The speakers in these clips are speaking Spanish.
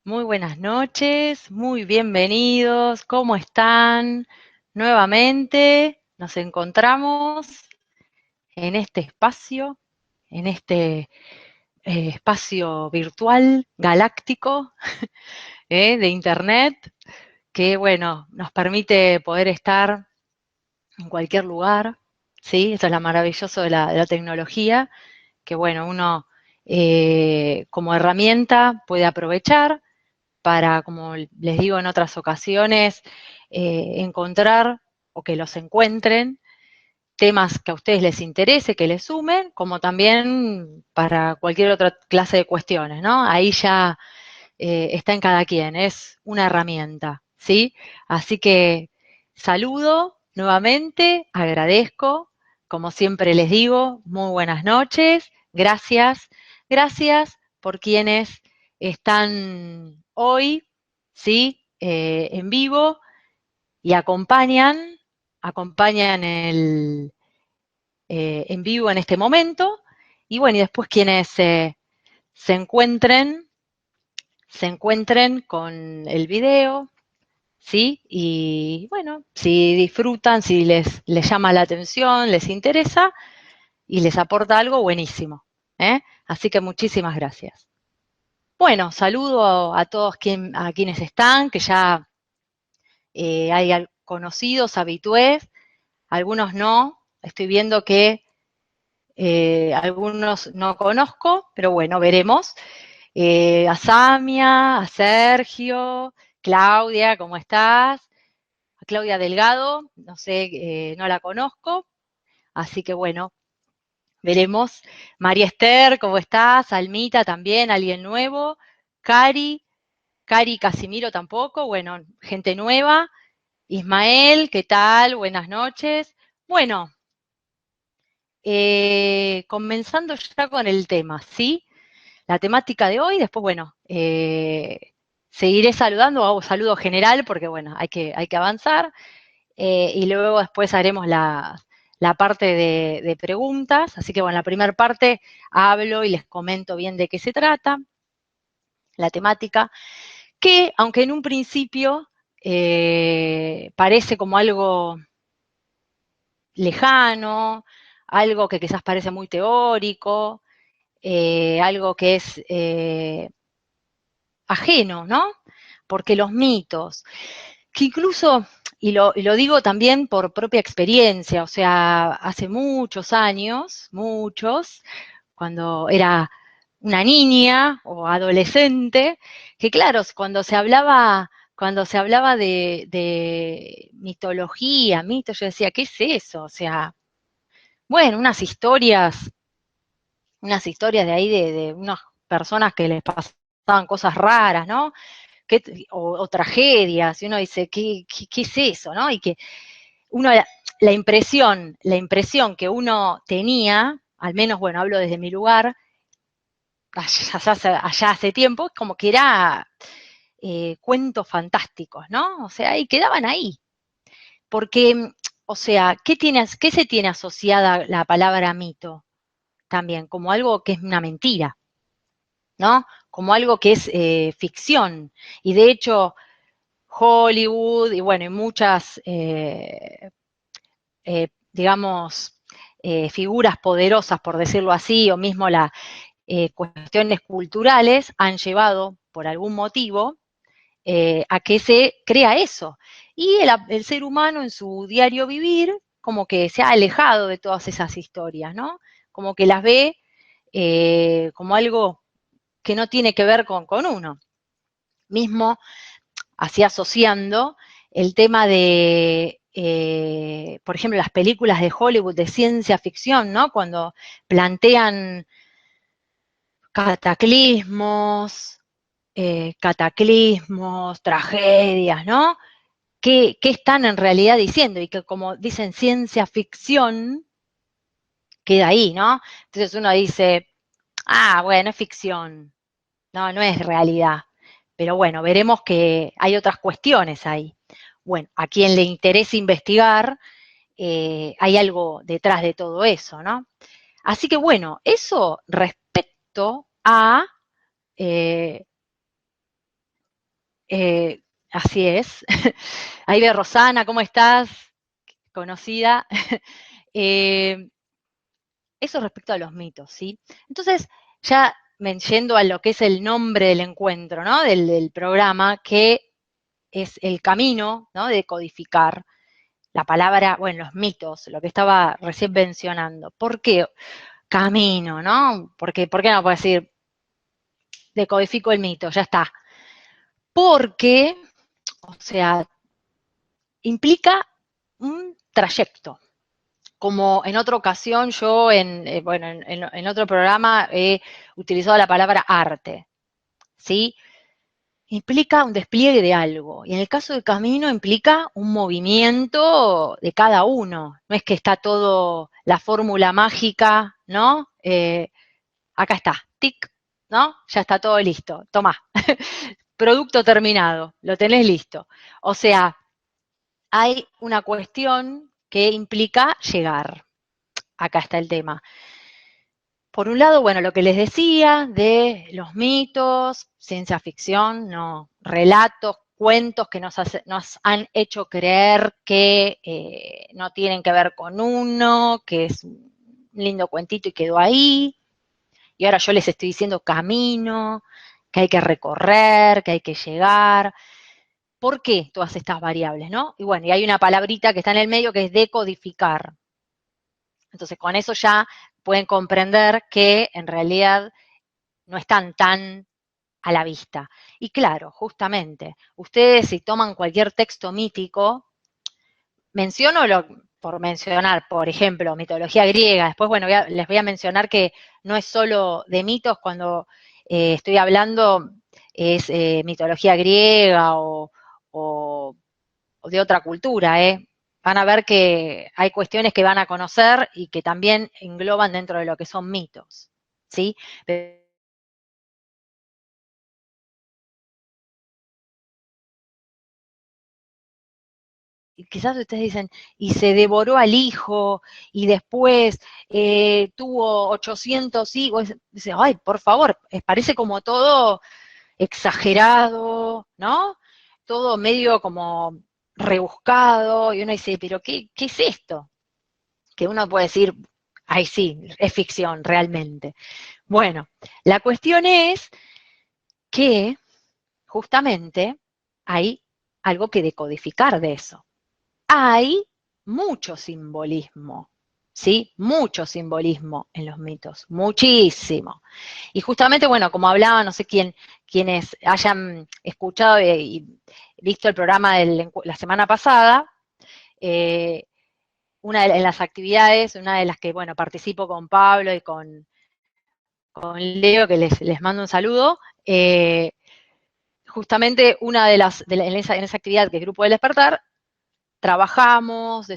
Muy buenas noches, muy bienvenidos, ¿cómo están? Nuevamente nos encontramos en este espacio, en este espacio virtual, galáctico, de Internet, que bueno, nos permite poder estar en cualquier lugar, ¿sí? Eso es lo maravilloso de la tecnología, que bueno, uno como herramienta puede aprovechar para, como les digo en otras ocasiones, encontrar o que los encuentren temas que a ustedes les interese, que les sumen, como también para cualquier otra clase de cuestiones, ¿no? Ahí ya está en cada quien, es una herramienta, ¿sí? Así que saludo nuevamente, agradezco, como siempre les digo, muy buenas noches, gracias, gracias por quienes están hoy, ¿sí? En vivo y acompañan en vivo en este momento, y bueno, y después quienes se encuentren se encuentren con el video, ¿sí? Y bueno, si disfrutan, si les llama la atención, les interesa y les aporta algo, buenísimo. Así que muchísimas gracias. Bueno, saludo a todos a quienes están, que ya hay conocidos, habitués, algunos no. Estoy viendo que algunos no conozco, pero bueno, veremos. A Samia, a Sergio, Claudia, ¿cómo estás? A Claudia Delgado, no sé, no la conozco, así que bueno, veremos. María Esther, ¿cómo estás? Almita también, alguien nuevo. Cari, Cari Casimiro tampoco, bueno, gente nueva. Ismael, ¿qué tal? Buenas noches. Bueno, comenzando ya con el tema, ¿sí? La temática de hoy, después, bueno, seguiré saludando, hago saludo general porque, bueno, hay que avanzar, y luego después haremos la parte de preguntas, así que, bueno, la primera parte hablo y les comento bien de qué se trata, la temática, que, aunque en un principio parece como algo lejano, algo que quizás parece muy teórico, algo que es ajeno, ¿no? Porque los mitos, que incluso, y lo digo también por propia experiencia, o sea, hace muchos años, muchos, cuando era una niña o adolescente, que claro, cuando se hablaba de mitología, mitos, yo decía, ¿qué es eso? O sea, bueno, unas historias de ahí de unas personas que les pasaban cosas raras, ¿no? O tragedias, y uno dice, ¿qué es eso? ¿No? Y que uno, la impresión que uno tenía, al menos, bueno, hablo desde mi lugar, allá hace tiempo, como que era cuentos fantásticos, ¿no? O sea, y quedaban ahí. Porque, o sea, ¿qué se tiene asociada la palabra mito? También, como algo que es una mentira, ¿no? Como algo que es ficción. Y de hecho, Hollywood y bueno, y muchas, digamos, figuras poderosas, por decirlo así, o mismo las cuestiones culturales han llevado, por algún motivo, a que se crea eso. Y el ser humano en su diario vivir, como que se ha alejado de todas esas historias, ¿no? Como que las ve como algo que no tiene que ver con uno. Mismo así asociando el tema de, por ejemplo, las películas de Hollywood de ciencia ficción, ¿no? Cuando plantean cataclismos, tragedias, ¿no? ¿Qué están en realidad diciendo? Y que como dicen ciencia ficción, queda ahí, ¿no? Entonces uno dice, bueno, es ficción, no es realidad. Pero bueno, veremos que hay otras cuestiones ahí. Bueno, a quien le interese investigar, hay algo detrás de todo eso, ¿no? Así que bueno, eso respecto a eh, Así es. Ahí ve Rosana, ¿cómo estás? Conocida. Eso respecto a los mitos, ¿sí? Entonces, ya yendo a lo que es el nombre del encuentro, ¿no? Del programa, que es el camino, ¿no? De codificar la palabra, bueno, los mitos, lo que estaba recién mencionando. ¿Por qué camino, no? Porque, ¿por qué no puedo decir decodifico el mito? Ya está. Porque, o sea, implica un trayecto. Como en otra ocasión yo, bueno, en otro programa he utilizado la palabra arte, ¿sí? Implica un despliegue de algo. Y en el caso del camino implica un movimiento de cada uno. No es que está todo la fórmula mágica, ¿no? Acá está, tic, ¿no? Ya está todo listo. Tomá. Producto terminado, lo tenés listo. O sea, hay una cuestión que implica llegar. Acá está el tema. Por un lado, bueno, lo que les decía de los mitos, ciencia ficción, no, relatos, cuentos que nos han hecho creer que no tienen que ver con uno, que es un lindo cuentito y quedó ahí. Y ahora yo les estoy diciendo camino, que hay que recorrer, que hay que llegar. ¿Por qué todas estas variables, no? Y bueno, y hay una palabrita que está en el medio que es decodificar. Entonces, con eso ya pueden comprender que en realidad no están tan a la vista. Y claro, justamente, ustedes si toman cualquier texto mítico, menciono por mencionar, por ejemplo, mitología griega, después, bueno, les voy a mencionar que no es solo de mitos cuando estoy hablando, es mitología griega o de otra cultura, ¿eh? Van a ver que hay cuestiones que van a conocer y que también engloban dentro de lo que son mitos, ¿sí? Y quizás ustedes dicen, y se devoró al hijo, y después tuvo 800 hijos. Dice, ay, por favor, parece como todo exagerado, ¿no? Todo medio como rebuscado, y uno dice, pero ¿qué es esto? Que uno puede decir, ay, sí, es ficción, realmente. Bueno, la cuestión es que justamente hay algo que decodificar de eso. Hay mucho simbolismo, ¿sí? Mucho simbolismo en los mitos, muchísimo. Y justamente, bueno, como hablaba, no sé quienes hayan escuchado y visto el programa de la semana pasada, eh, en las actividades, una de las que, bueno, participo con Pablo y con Leo, que les mando un saludo, justamente una en esa actividad que es Grupo del Despertar, trabajamos,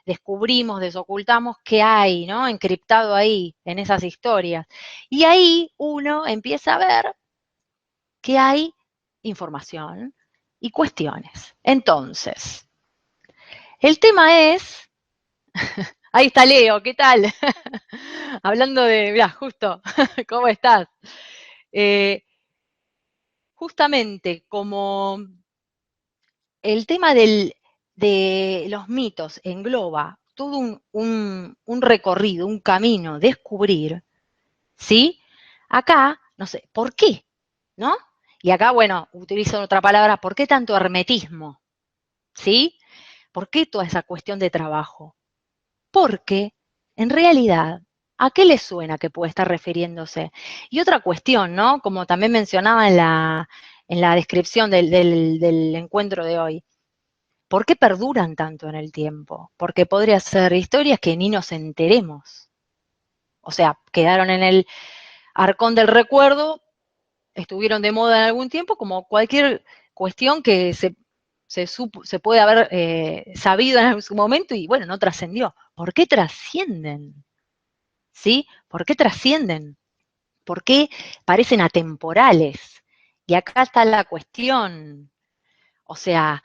descubrimos, desocultamos qué hay, ¿no? Encriptado ahí, en esas historias. Y ahí uno empieza a ver que hay información y cuestiones. Entonces, el tema es, ahí está Leo, ¿qué tal? Hablando de, mira, justo, ¿cómo estás? Eh, justamente como el tema de los mitos engloba todo un recorrido, un camino, descubrir, ¿sí? Acá, no sé, ¿por qué? ¿No? Y acá, bueno, utilizo otra palabra, ¿por qué tanto hermetismo? ¿Sí? ¿Por qué toda esa cuestión de trabajo? Porque, en realidad, ¿a qué le suena que puede estar refiriéndose? Y otra cuestión, ¿no? Como también mencionaba en la descripción del encuentro de hoy, ¿por qué perduran tanto en el tiempo? Porque podría ser historias que ni nos enteremos. O sea, quedaron en el arcón del recuerdo, estuvieron de moda en algún tiempo, como cualquier cuestión que se puede haber sabido en su momento y bueno, no trascendió. ¿Por qué trascienden? ¿Sí? ¿Por qué trascienden? ¿Por qué parecen atemporales? Y acá está la cuestión. O sea,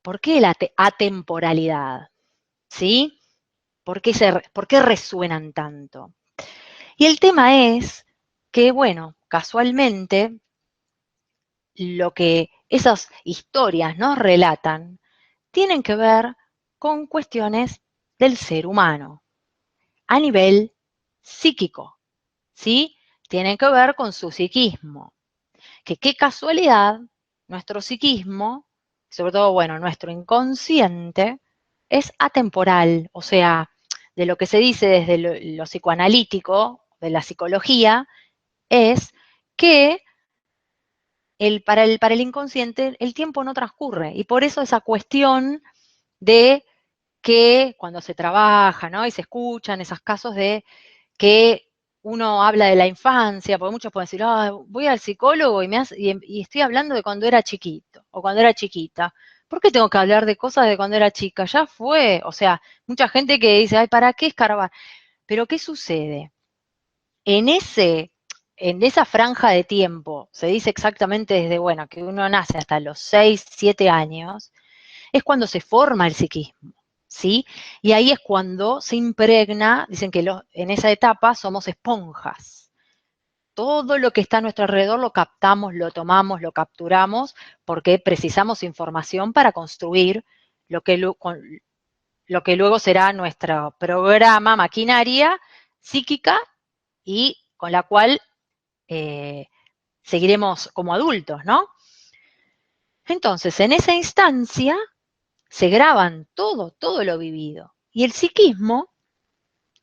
¿por qué la atemporalidad? ¿Sí? ¿Por qué resuenan tanto? Y el tema es que, bueno, casualmente, lo que esas historias nos relatan tienen que ver con cuestiones del ser humano a nivel psíquico, ¿sí? Tienen que ver con su psiquismo. Que qué casualidad, nuestro psiquismo, sobre todo, bueno, nuestro inconsciente, es atemporal, o sea, de lo que se dice desde lo psicoanalítico, de la psicología, es que para el inconsciente el tiempo no transcurre. Y por eso esa cuestión de que cuando se trabaja, ¿no? Y se escuchan esos casos de que uno habla de la infancia, porque muchos pueden decir, voy al psicólogo y estoy hablando de cuando era chiquito o cuando era chiquita. ¿Por qué tengo que hablar de cosas de cuando era chica? Ya fue. O sea, mucha gente que dice, ay, ¿para qué escarbar? Pero ¿qué sucede? En en esa franja de tiempo, se dice exactamente desde, bueno, que uno nace hasta los 6, 7 años, es cuando se forma el psiquismo, ¿sí? Y ahí es cuando se impregna, dicen que en esa etapa somos esponjas. Todo lo que está a nuestro alrededor lo captamos, lo tomamos, lo capturamos, porque precisamos información para construir lo que, lo que luego será nuestro programa, maquinaria psíquica y con la cual seguiremos como adultos, ¿no? Entonces, en esa instancia se graban todo lo vivido. Y el psiquismo,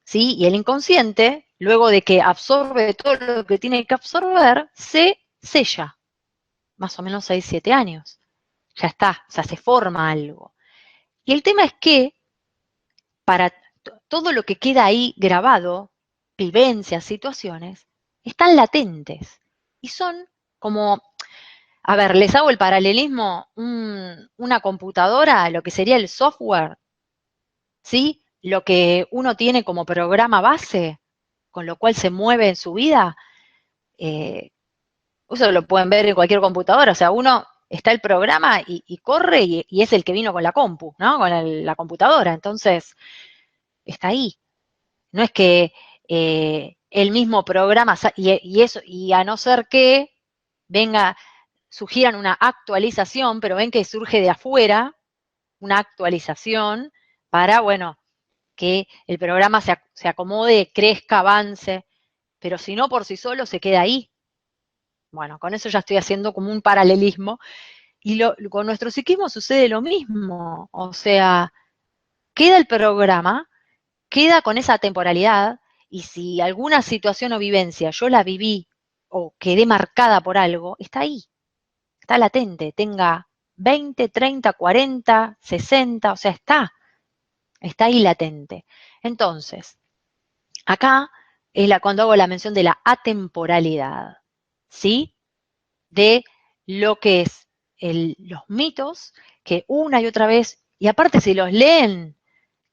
¿sí? Y el inconsciente, luego de que absorbe todo lo que tiene que absorber, se sella, más o menos 6, 7 años. Ya está, o sea, se forma algo. Y el tema es que para todo lo que queda ahí grabado, vivencias, situaciones, están latentes. Y son como, a ver, les hago el paralelismo, una computadora, lo que sería el software, ¿sí? Lo que uno tiene como programa base, con lo cual se mueve en su vida, eso lo pueden ver en cualquier computadora, o sea, uno está el programa y corre y es el que vino con la compu, ¿no? Con la computadora, entonces está ahí. No es que el mismo programa, eso, y a no ser que venga, sugieran una actualización, pero ven que surge de afuera, una actualización para, bueno, que el programa se acomode, crezca, avance, pero si no por sí solo se queda ahí. Bueno, con eso ya estoy haciendo como un paralelismo. Y con nuestro psiquismo sucede lo mismo. O sea, queda el programa, queda con esa temporalidad, y si alguna situación o vivencia yo la viví o quedé marcada por algo, está ahí, está latente, tenga 20, 30, 40, 60, o sea, está ahí latente. Entonces, acá es cuando hago la mención de la atemporalidad, ¿sí? De lo que es los mitos, que una y otra vez, y aparte si los leen,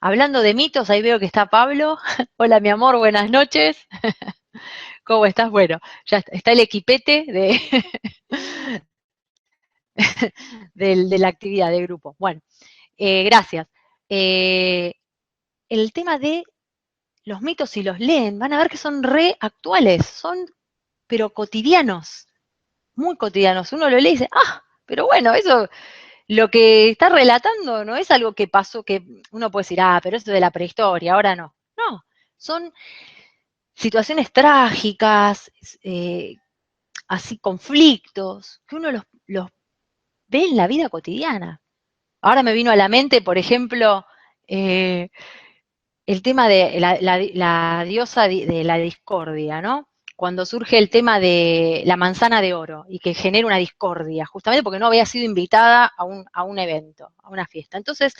hablando de mitos, ahí veo que está Pablo. Hola, mi amor, buenas noches. ¿Cómo estás? Bueno, ya está el equipete de la actividad de grupo. Bueno, gracias. Eh, el tema de los mitos, si los leen, van a ver que son re actuales, son pero cotidianos, muy cotidianos. Uno lo lee y dice, pero bueno, eso, lo que está relatando no es algo que pasó, que uno puede decir, pero eso es de la prehistoria, ahora no. No, son situaciones trágicas, así conflictos, que uno los ve en la vida cotidiana. Ahora me vino a la mente, por ejemplo, el tema de la diosa de la discordia, ¿no? Cuando surge el tema de la manzana de oro y que genera una discordia, justamente porque no había sido invitada a un evento, a una fiesta. Entonces,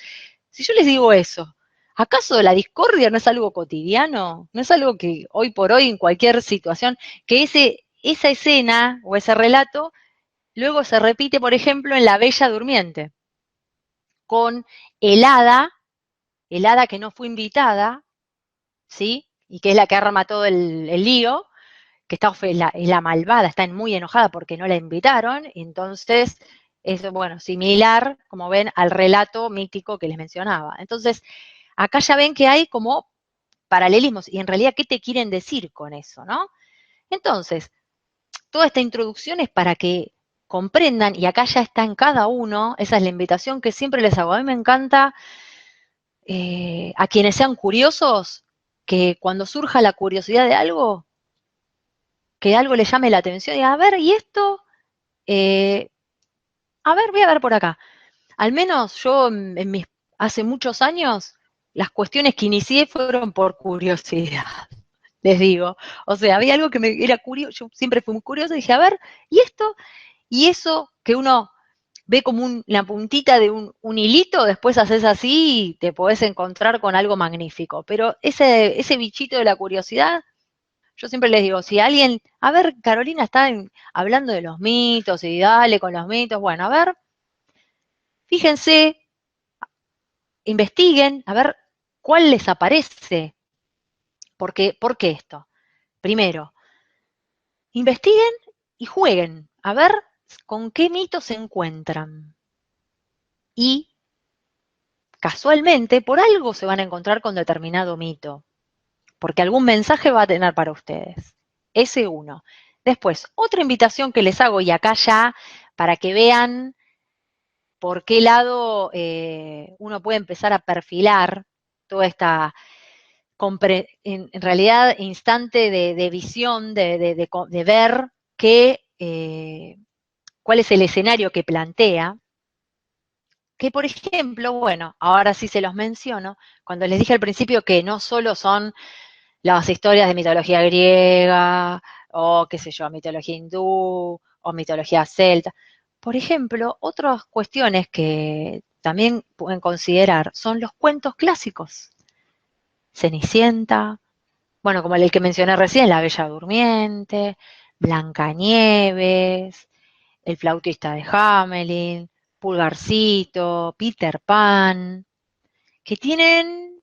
si yo les digo eso, ¿acaso la discordia no es algo cotidiano? ¿No es algo que hoy por hoy en cualquier situación, que esa escena o ese relato luego se repite, por ejemplo, en La Bella Durmiente, con el hada que no fue invitada, ¿sí? Y que es la que arma todo el lío, que es la malvada, está muy enojada porque no la invitaron, entonces es, bueno, similar, como ven, al relato mítico que les mencionaba. Entonces, acá ya ven que hay como paralelismos, y en realidad, ¿qué te quieren decir con eso, no? Entonces, toda esta introducción es para que comprendan, y acá ya está en cada uno, esa es la invitación que siempre les hago. A mí me encanta a quienes sean curiosos, que cuando surja la curiosidad de algo, que algo les llame la atención, y a ver, ¿y esto? Eh, a ver, voy a ver por acá. Al menos yo hace muchos años, las cuestiones que inicié fueron por curiosidad, les digo. O sea, había algo que me era curioso, yo siempre fui muy curiosa, y dije, a ver, ¿y esto? Y eso que uno ve como la puntita de un hilito, después haces así y te podés encontrar con algo magnífico. Pero ese bichito de la curiosidad, yo siempre les digo, si alguien, a ver, Carolina está hablando de los mitos y dale con los mitos, bueno, a ver, fíjense, investiguen, a ver cuál les aparece. ¿Por qué esto? Primero, investiguen y jueguen, a ver con qué mitos se encuentran. Y casualmente, por algo se van a encontrar con determinado mito, porque algún mensaje va a tener para ustedes. Ese uno. Después, otra invitación que les hago, y acá ya, para que vean por qué lado uno puede empezar a perfilar toda esta, en realidad, instante de visión, de ver cuál es el escenario que plantea. Que, por ejemplo, bueno, ahora sí se los menciono, cuando les dije al principio que no solo son las historias de mitología griega, o qué sé yo, mitología hindú, o mitología celta. Por ejemplo, otras cuestiones que también pueden considerar son los cuentos clásicos. Cenicienta, bueno, como el que mencioné recién, La Bella Durmiente, Blancanieves, El Flautista de Hamelin, Pulgarcito, Peter Pan, que tienen,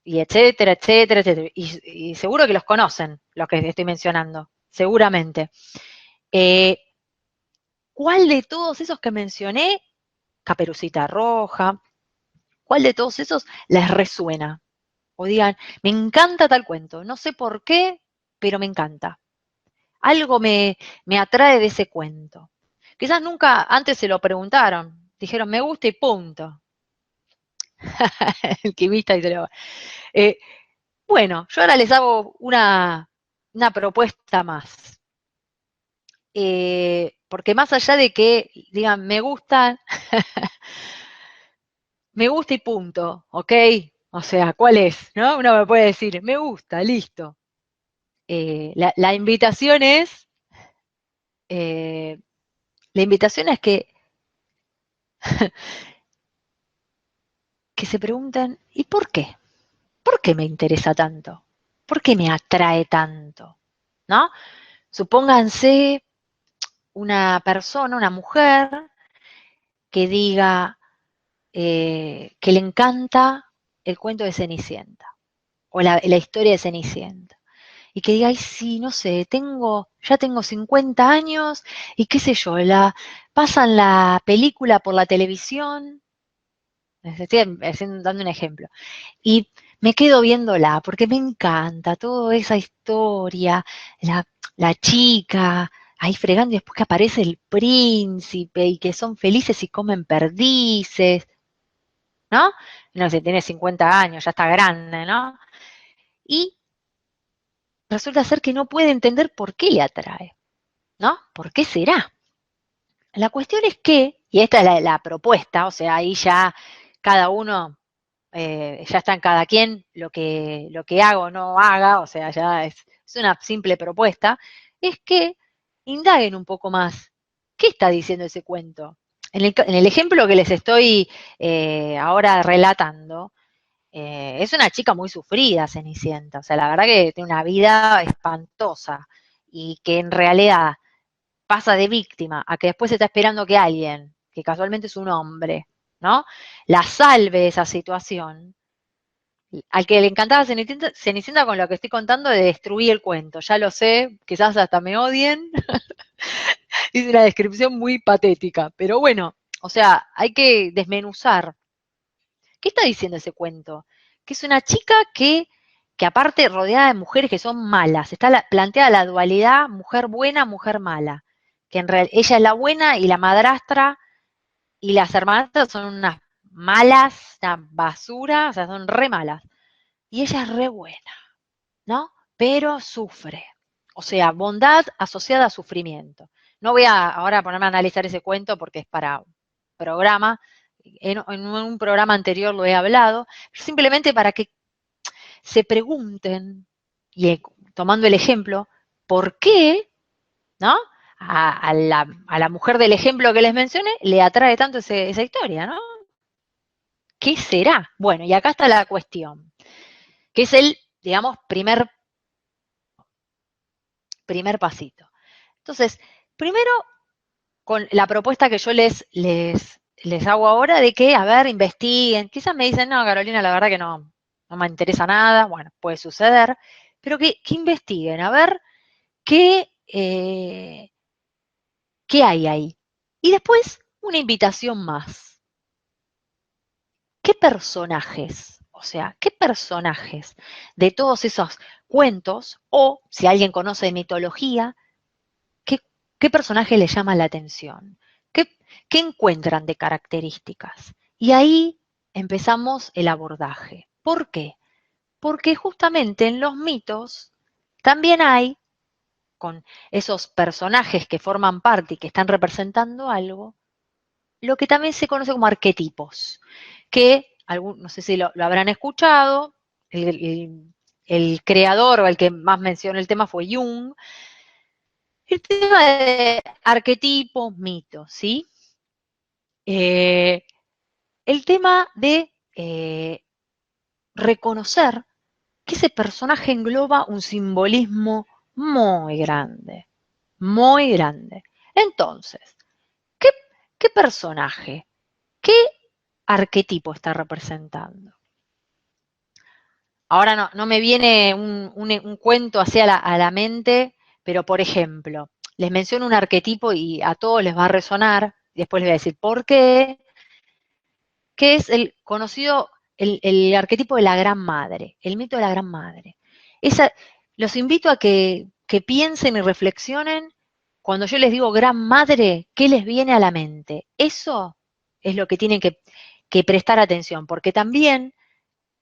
y etcétera, etcétera, etcétera. Y seguro que los conocen, los que estoy mencionando, seguramente. Eh, ¿Cuál de todos esos que mencioné, Caperucita Roja, cuál de todos esos les resuena? O digan, me encanta tal cuento, no sé por qué, pero me encanta. Algo me atrae de ese cuento. Quizás nunca antes se lo preguntaron, dijeron, me gusta y punto. El quimista y se lo... Bueno, yo ahora les hago una propuesta más. Porque más allá de que digan me gustan, me gusta y punto, ¿ok? O sea, ¿cuál es? ¿No? Uno me puede decir, me gusta, listo. La invitación es, eh, la invitación es que se pregunten, ¿y por qué? ¿Por qué me interesa tanto? ¿Por qué me atrae tanto? ¿No? Supónganse una persona, una mujer, que diga que le encanta el cuento de Cenicienta o la historia de Cenicienta. Y que diga, ay, sí, no sé, ya tengo 50 años y qué sé yo, pasan la película por la televisión, estoy dando un ejemplo, y me quedo viéndola porque me encanta toda esa historia, la chica ahí fregando y después que aparece el príncipe y que son felices y comen perdices, ¿no? No sé, tiene 50 años, ya está grande, ¿no? Y resulta ser que no puede entender por qué le atrae, ¿no? ¿Por qué será? La cuestión es que, y esta es la propuesta, o sea, ahí ya cada uno, ya está en cada quien lo que haga o no haga, o sea, ya es una simple propuesta, es que indaguen un poco más. ¿Qué está diciendo ese cuento? En el ejemplo que les estoy ahora relatando, es una chica muy sufrida, Cenicienta. O sea, la verdad que tiene una vida espantosa y que en realidad pasa de víctima a que después está esperando que alguien, que casualmente es un hombre, ¿no? La salve de esa situación. Al que le encantaba Cenicienta con lo que estoy contando de destruir el cuento. Ya lo sé, quizás hasta me odien. Es una descripción muy patética. Pero bueno, o sea, hay que desmenuzar. ¿Qué está diciendo ese cuento? Que es una chica que aparte rodeada de mujeres que son malas, está planteada la dualidad mujer buena, mujer mala, que en realidad ella es la buena y la madrastra y las hermanastras son unas malas, una basura, o sea, son re malas. Y ella es re buena, ¿no? Pero sufre. O sea, bondad asociada a sufrimiento. No voy a ahora ponerme a analizar ese cuento porque es para un programa. En un programa anterior lo he hablado, simplemente para que se pregunten, y tomando el ejemplo, ¿por qué, no? A la mujer del ejemplo que les mencioné le atrae tanto esa historia, ¿no? ¿Qué será? Bueno, y acá está la cuestión, que es el, digamos, primer pasito. Entonces, primero, con la propuesta que yo les hago ahora de que, a ver, investiguen. Quizás me dicen, no, Carolina, la verdad que no me interesa nada. Bueno, puede suceder. Pero que investiguen, a ver qué hay ahí. Y después, una invitación más. ¿Qué personajes? O sea, ¿qué personajes de todos esos cuentos, o si alguien conoce de mitología, ¿qué, qué personaje le llama la atención? ¿Qué encuentran de características? Y ahí empezamos el abordaje. ¿Por qué? Porque justamente en los mitos también hay, con esos personajes que forman parte y que están representando algo, lo que también se conoce como arquetipos, que no sé si lo habrán escuchado, el creador o el que más mencionó el tema fue Jung. El tema de arquetipos, mitos, ¿sí? El tema de reconocer que ese personaje engloba un simbolismo muy grande, muy grande. Entonces, ¿qué, qué personaje, qué arquetipo está representando? Ahora no me viene un cuento así a la mente, pero por ejemplo, les menciono un arquetipo y a todos les va a resonar, y después les voy a decir por qué, que es el conocido, el arquetipo de la gran madre, el mito de la gran madre. Esa, los invito a que piensen y reflexionen cuando yo les digo gran madre, ¿qué les viene a la mente? Eso es lo que tienen que prestar atención, porque también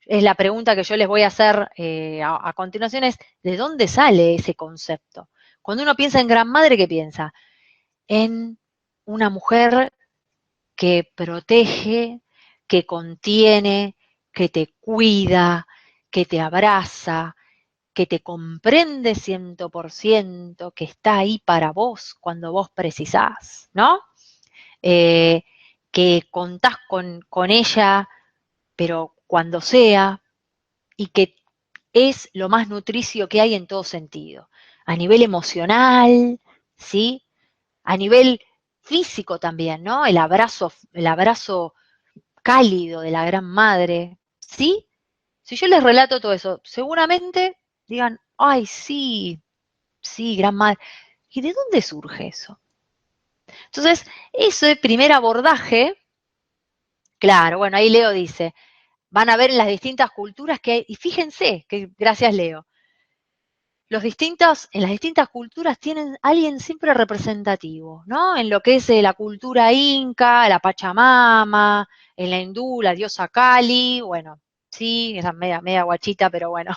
es la pregunta que yo les voy a hacer a continuación, es ¿de dónde sale ese concepto? Cuando uno piensa en gran madre, ¿qué piensa? En una mujer que protege, que contiene, que te cuida, que te abraza, que te comprende 100%, que está ahí para vos cuando vos precisás, ¿no? Eh, que contás con ella, pero cuando sea, y que es lo más nutricio que hay en todo sentido, a nivel emocional, ¿sí? A nivel físico también, ¿no? El abrazo cálido de la gran madre, ¿sí? Si yo les relato todo eso, seguramente digan, ay, sí, sí, gran madre. ¿Y de dónde surge eso? Entonces, ese primer abordaje, claro, bueno, ahí Leo dice, van a ver en las distintas culturas que hay, y fíjense, que gracias Leo, en las distintas culturas tienen alguien siempre representativo, ¿no? En lo que es la cultura inca, la Pachamama, en la hindú, la diosa Kali, bueno, sí, esa media guachita, pero bueno.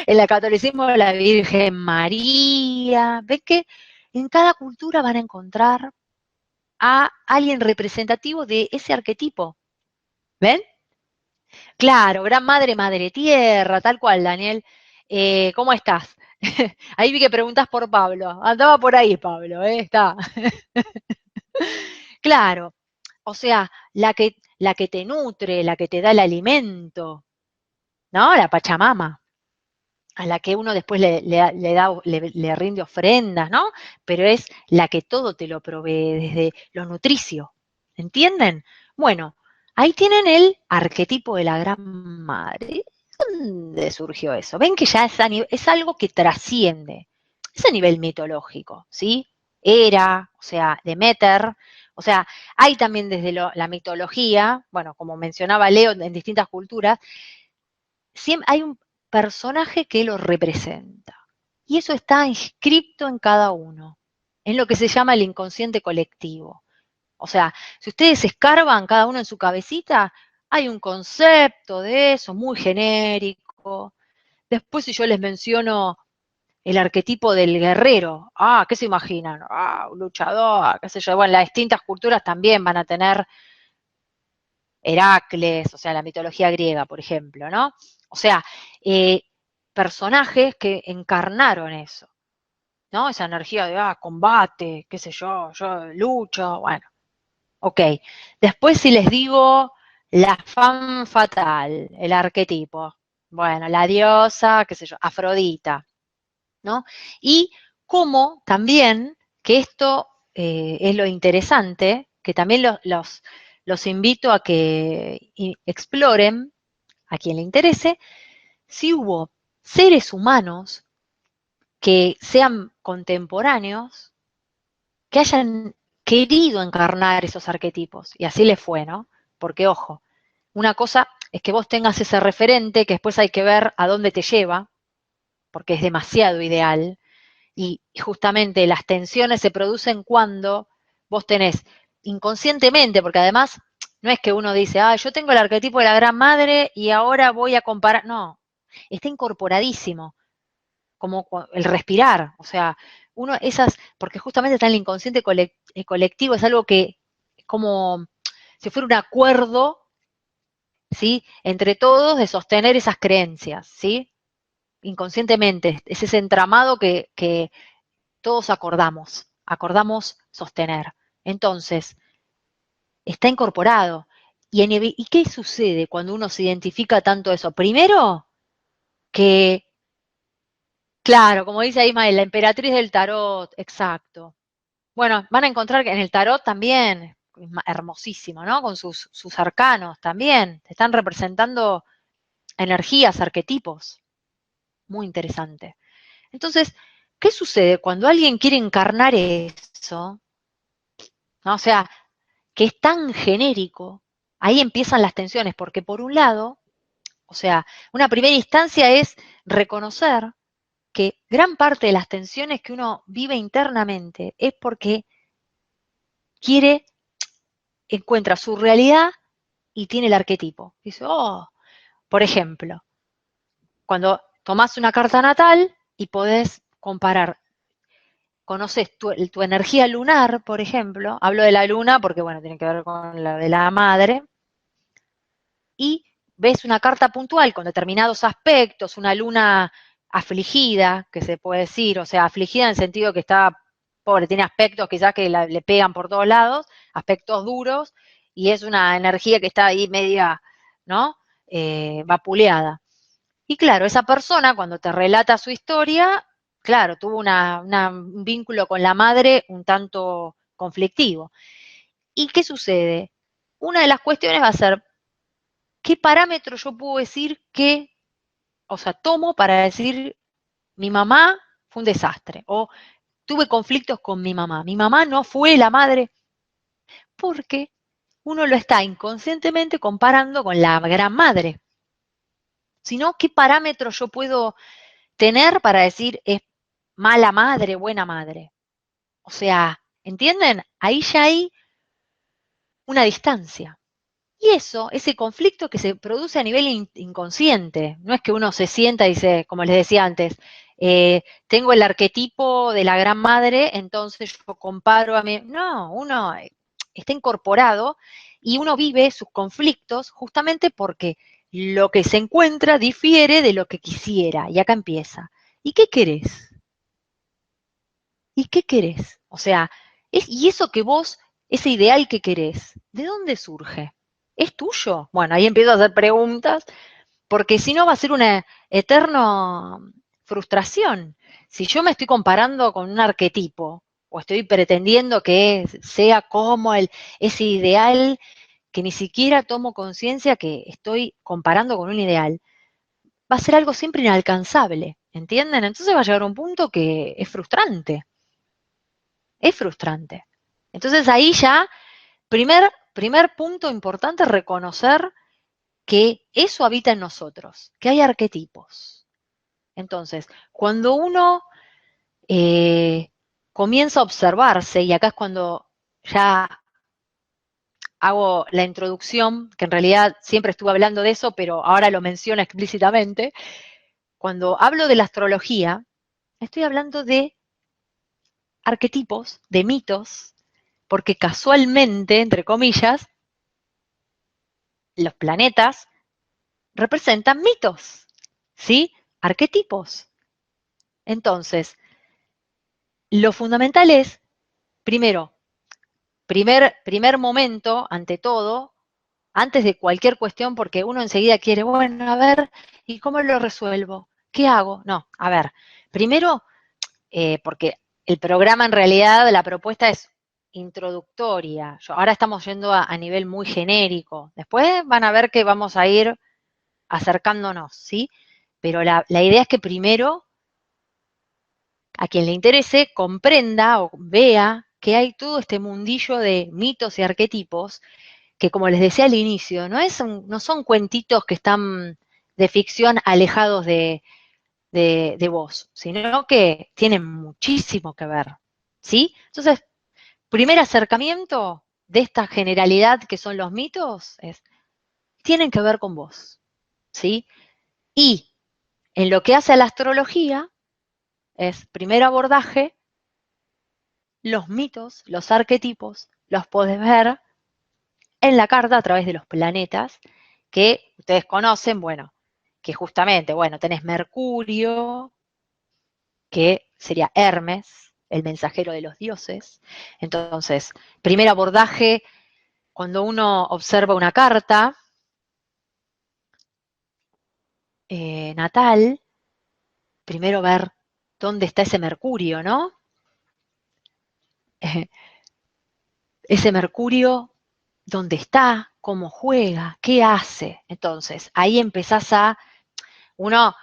En el catolicismo, la Virgen María. ¿Ven que en cada cultura van a encontrar a alguien representativo de ese arquetipo? ¿Ven? Claro, gran madre, madre tierra, tal cual, Daniel. ¿Cómo estás? Ahí vi que preguntas por Pablo. Andaba por ahí, Pablo, está. Claro, o sea, la que te nutre, la que te da el alimento, ¿no? La Pachamama, a la que uno después le rinde ofrendas, ¿no? Pero es la que todo te lo provee, desde lo nutricio. ¿Entienden? Bueno, ahí tienen el arquetipo de la gran madre. ¿Dónde surgió eso? Ven que ya es algo que trasciende. Es a nivel mitológico, ¿sí? Hera, o sea, Demeter, o sea, hay también desde la mitología, bueno, como mencionaba Leo, en distintas culturas, siempre hay un personaje que lo representa. Y eso está inscripto en cada uno. en lo que se llama el inconsciente colectivo. O sea, si ustedes escarban cada uno en su cabecita, hay un concepto de eso muy genérico. Después, si yo les menciono el arquetipo del guerrero, ¿qué se imaginan? Un luchador, qué sé yo. Bueno, las distintas culturas también van a tener Heracles, o sea, la mitología griega, por ejemplo, ¿no? O sea, personajes que encarnaron eso, ¿no? Esa energía de, combate, qué sé yo lucho, bueno, ok. Después si les digo la femme fatale, el arquetipo, bueno, la diosa, qué sé yo, Afrodita, ¿no? Y cómo también, que esto es lo interesante, que también los invito a que exploren, a quien le interese, si hubo seres humanos que sean contemporáneos, que hayan querido encarnar esos arquetipos, y así les fue, ¿no? Porque, ojo, una cosa es que vos tengas ese referente, que después hay que ver a dónde te lleva, porque es demasiado ideal, y justamente las tensiones se producen cuando vos tenés inconscientemente, porque además no es que uno dice, yo tengo el arquetipo de la gran madre y ahora voy a comparar, no, está incorporadísimo, como el respirar, o sea, uno esas, porque justamente está en el inconsciente colectivo, es algo que es como si fuera un acuerdo, ¿sí? Entre todos de sostener esas creencias, ¿sí? Inconscientemente, es ese entramado que todos acordamos sostener. Entonces, está incorporado. ¿Y qué sucede cuando uno se identifica tanto eso? Primero, que, claro, como dice ahí Ismael, la emperatriz del tarot, exacto. Bueno, van a encontrar que en el tarot también, es hermosísimo, ¿no? Con sus arcanos también, te están representando energías, arquetipos. Muy interesante. Entonces, ¿qué sucede cuando alguien quiere encarnar eso? ¿No? O sea, que es tan genérico, ahí empiezan las tensiones, porque por un lado, o sea, una primera instancia es reconocer que gran parte de las tensiones que uno vive internamente es porque quiere, encuentra su realidad y tiene el arquetipo. Dice, por ejemplo, cuando tomás una carta natal y podés comparar, conoces tu energía lunar, por ejemplo, hablo de la luna porque, bueno, tiene que ver con la de la madre, y ves una carta puntual con determinados aspectos, una luna afligida, que se puede decir, o sea, afligida en el sentido que está pobre, tiene aspectos quizás que le pegan por todos lados, aspectos duros, y es una energía que está ahí media, ¿no? Vapuleada. Y claro, esa persona cuando te relata su historia, claro, tuvo un vínculo con la madre un tanto conflictivo. ¿Y qué sucede? Una de las cuestiones va a ser, ¿qué parámetro yo puedo decir que, o sea, tomo para decir mi mamá fue un desastre o tuve conflictos con mi mamá no fue la madre? Porque uno lo está inconscientemente comparando con la gran madre. Sino, ¿qué parámetro yo puedo tener para decir es mala madre, buena madre? O sea, ¿entienden? Ahí ya hay una distancia. Y eso, ese conflicto que se produce a nivel inconsciente, no es que uno se sienta y dice, como les decía antes, tengo el arquetipo de la gran madre, entonces yo comparo a mí. No, uno está incorporado y uno vive sus conflictos justamente porque lo que se encuentra difiere de lo que quisiera. Y acá empieza. ¿Y qué querés? ¿Y qué querés? O sea, y eso que vos, ese ideal que querés, ¿de dónde surge? ¿Es tuyo? Bueno, ahí empiezo a hacer preguntas, porque si no va a ser una eterna frustración. Si yo me estoy comparando con un arquetipo, o estoy pretendiendo que sea como ese ideal, que ni siquiera tomo conciencia que estoy comparando con un ideal, va a ser algo siempre inalcanzable, ¿entienden? Entonces va a llegar un punto que es frustrante. Es frustrante. Entonces ahí ya, primer punto importante, reconocer que eso habita en nosotros, que hay arquetipos. Entonces, cuando uno comienza a observarse, y acá es cuando ya hago la introducción, que en realidad siempre estuve hablando de eso, pero ahora lo menciono explícitamente. Cuando hablo de la astrología, estoy hablando de arquetipos, de mitos, porque casualmente, entre comillas, los planetas representan mitos, ¿sí? Arquetipos. Entonces, lo fundamental es, primero, primer momento, ante todo, antes de cualquier cuestión, porque uno enseguida quiere, bueno, a ver, ¿y cómo lo resuelvo? ¿Qué hago? No, a ver, primero, porque el programa en realidad, la propuesta es introductoria. Ahora estamos yendo a nivel muy genérico. Después van a ver que vamos a ir acercándonos, ¿sí? Pero la idea es que primero, a quien le interese, comprenda o vea que hay todo este mundillo de mitos y arquetipos que, como les decía al inicio, no son cuentitos que están de ficción alejados de vos, sino que tienen muchísimo que ver, ¿sí? Entonces, primer acercamiento de esta generalidad que son los mitos tienen que ver con vos, ¿sí? Y en lo que hace a la astrología, primer abordaje, los mitos, los arquetipos, los podés ver en la carta a través de los planetas que ustedes conocen, bueno, que justamente, bueno, tenés Mercurio, que sería Hermes, el mensajero de los dioses. Entonces, primer abordaje, cuando uno observa una carta natal, primero ver dónde está ese Mercurio, ¿no? Ese Mercurio, dónde está, cómo juega, qué hace. Entonces, ahí empezás uno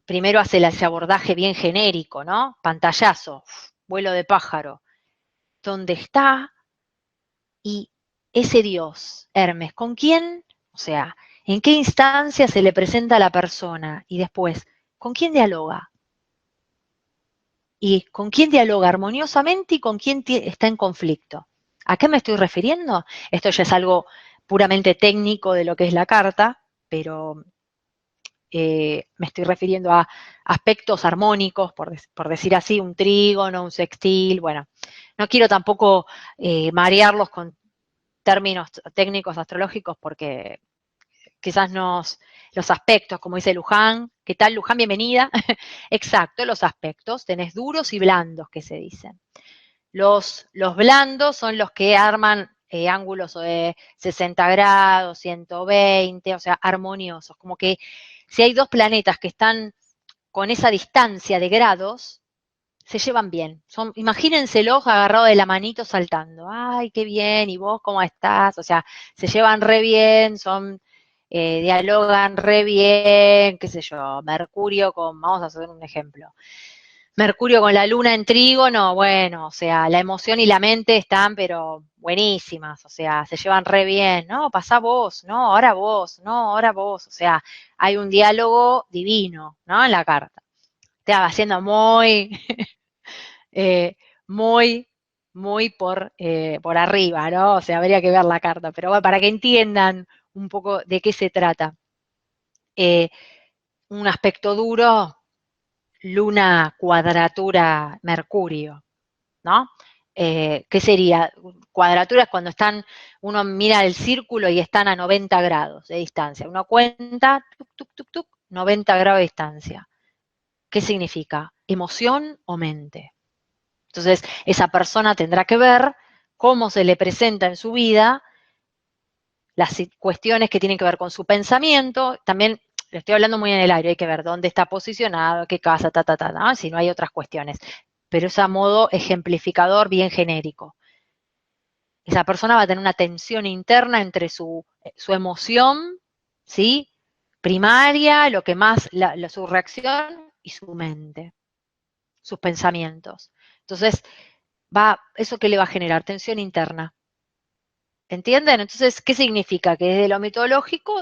primero hace ese abordaje bien genérico, ¿no? Pantallazo, vuelo de pájaro. ¿Dónde está? Y ese dios, Hermes, ¿con quién? O sea, ¿en qué instancia se le presenta a la persona? Y después, ¿con quién dialoga? ¿Y con quién dialoga armoniosamente y con quién está en conflicto? ¿A qué me estoy refiriendo? Esto ya es algo puramente técnico de lo que es la carta, pero me estoy refiriendo a aspectos armónicos, por decir así, un trígono, un sextil, bueno, no quiero tampoco marearlos con términos técnicos astrológicos porque quizás los aspectos, como dice Luján, ¿qué tal Luján? Bienvenida. Exacto, los aspectos, tenés duros y blandos que se dicen. Los blandos son los que arman ángulos de 60 grados, 120, o sea, armoniosos, como que si hay dos planetas que están con esa distancia de grados, se llevan bien. Imagínenselos agarrados de la manito saltando. Ay, qué bien, ¿y vos cómo estás? O sea, se llevan re bien, dialogan re bien, qué sé yo, Mercurio vamos a hacer un ejemplo. Mercurio con la luna en trígono, bueno, o sea, la emoción y la mente están, pero buenísimas, o sea, se llevan re bien, no, pasá vos, no, ahora vos, no, ahora vos, o sea, hay un diálogo divino, ¿no? En la carta. Te va haciendo muy, eh, muy, muy por arriba, ¿no? O sea, habría que ver la carta, pero bueno, para que entiendan un poco de qué se trata. Eh, un aspecto duro, luna cuadratura Mercurio, ¿no? ¿Qué sería? Cuadratura es cuando uno mira el círculo y están a 90 grados de distancia. Uno cuenta, tuc, tuc, tuc, tuc, 90 grados de distancia. ¿Qué significa? ¿Emoción o mente? Entonces, esa persona tendrá que ver cómo se le presenta en su vida las cuestiones que tienen que ver con su pensamiento. También le estoy hablando muy en el aire, hay que ver dónde está posicionado, qué casa, ¿no? Si no hay otras cuestiones. Pero es a modo ejemplificador bien genérico. Esa persona va a tener una tensión interna entre su emoción, ¿sí? Primaria, lo que más, su reacción y su mente, sus pensamientos. Entonces, ¿eso qué le va a generar? Tensión interna. ¿Entienden? Entonces, ¿qué significa? Que desde lo mitológico,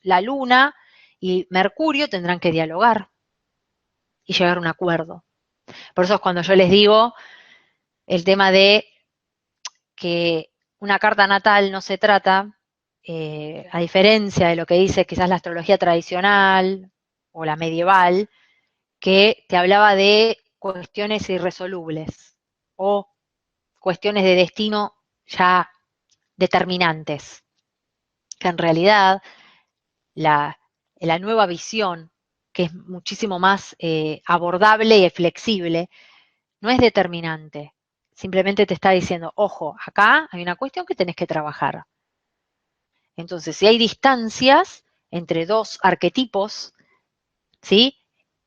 la luna y Mercurio tendrán que dialogar y llegar a un acuerdo. Por eso es cuando yo les digo, el tema de que una carta natal no se trata, a diferencia de lo que dice quizás la astrología tradicional o la medieval, que te hablaba de cuestiones irresolubles o cuestiones de destino ya determinantes, que en realidad la, la nueva visión, que es muchísimo más abordable y flexible, no es determinante. Simplemente te está diciendo, ojo, acá hay una cuestión que tenés que trabajar. Entonces, si hay distancias entre dos arquetipos, ¿sí?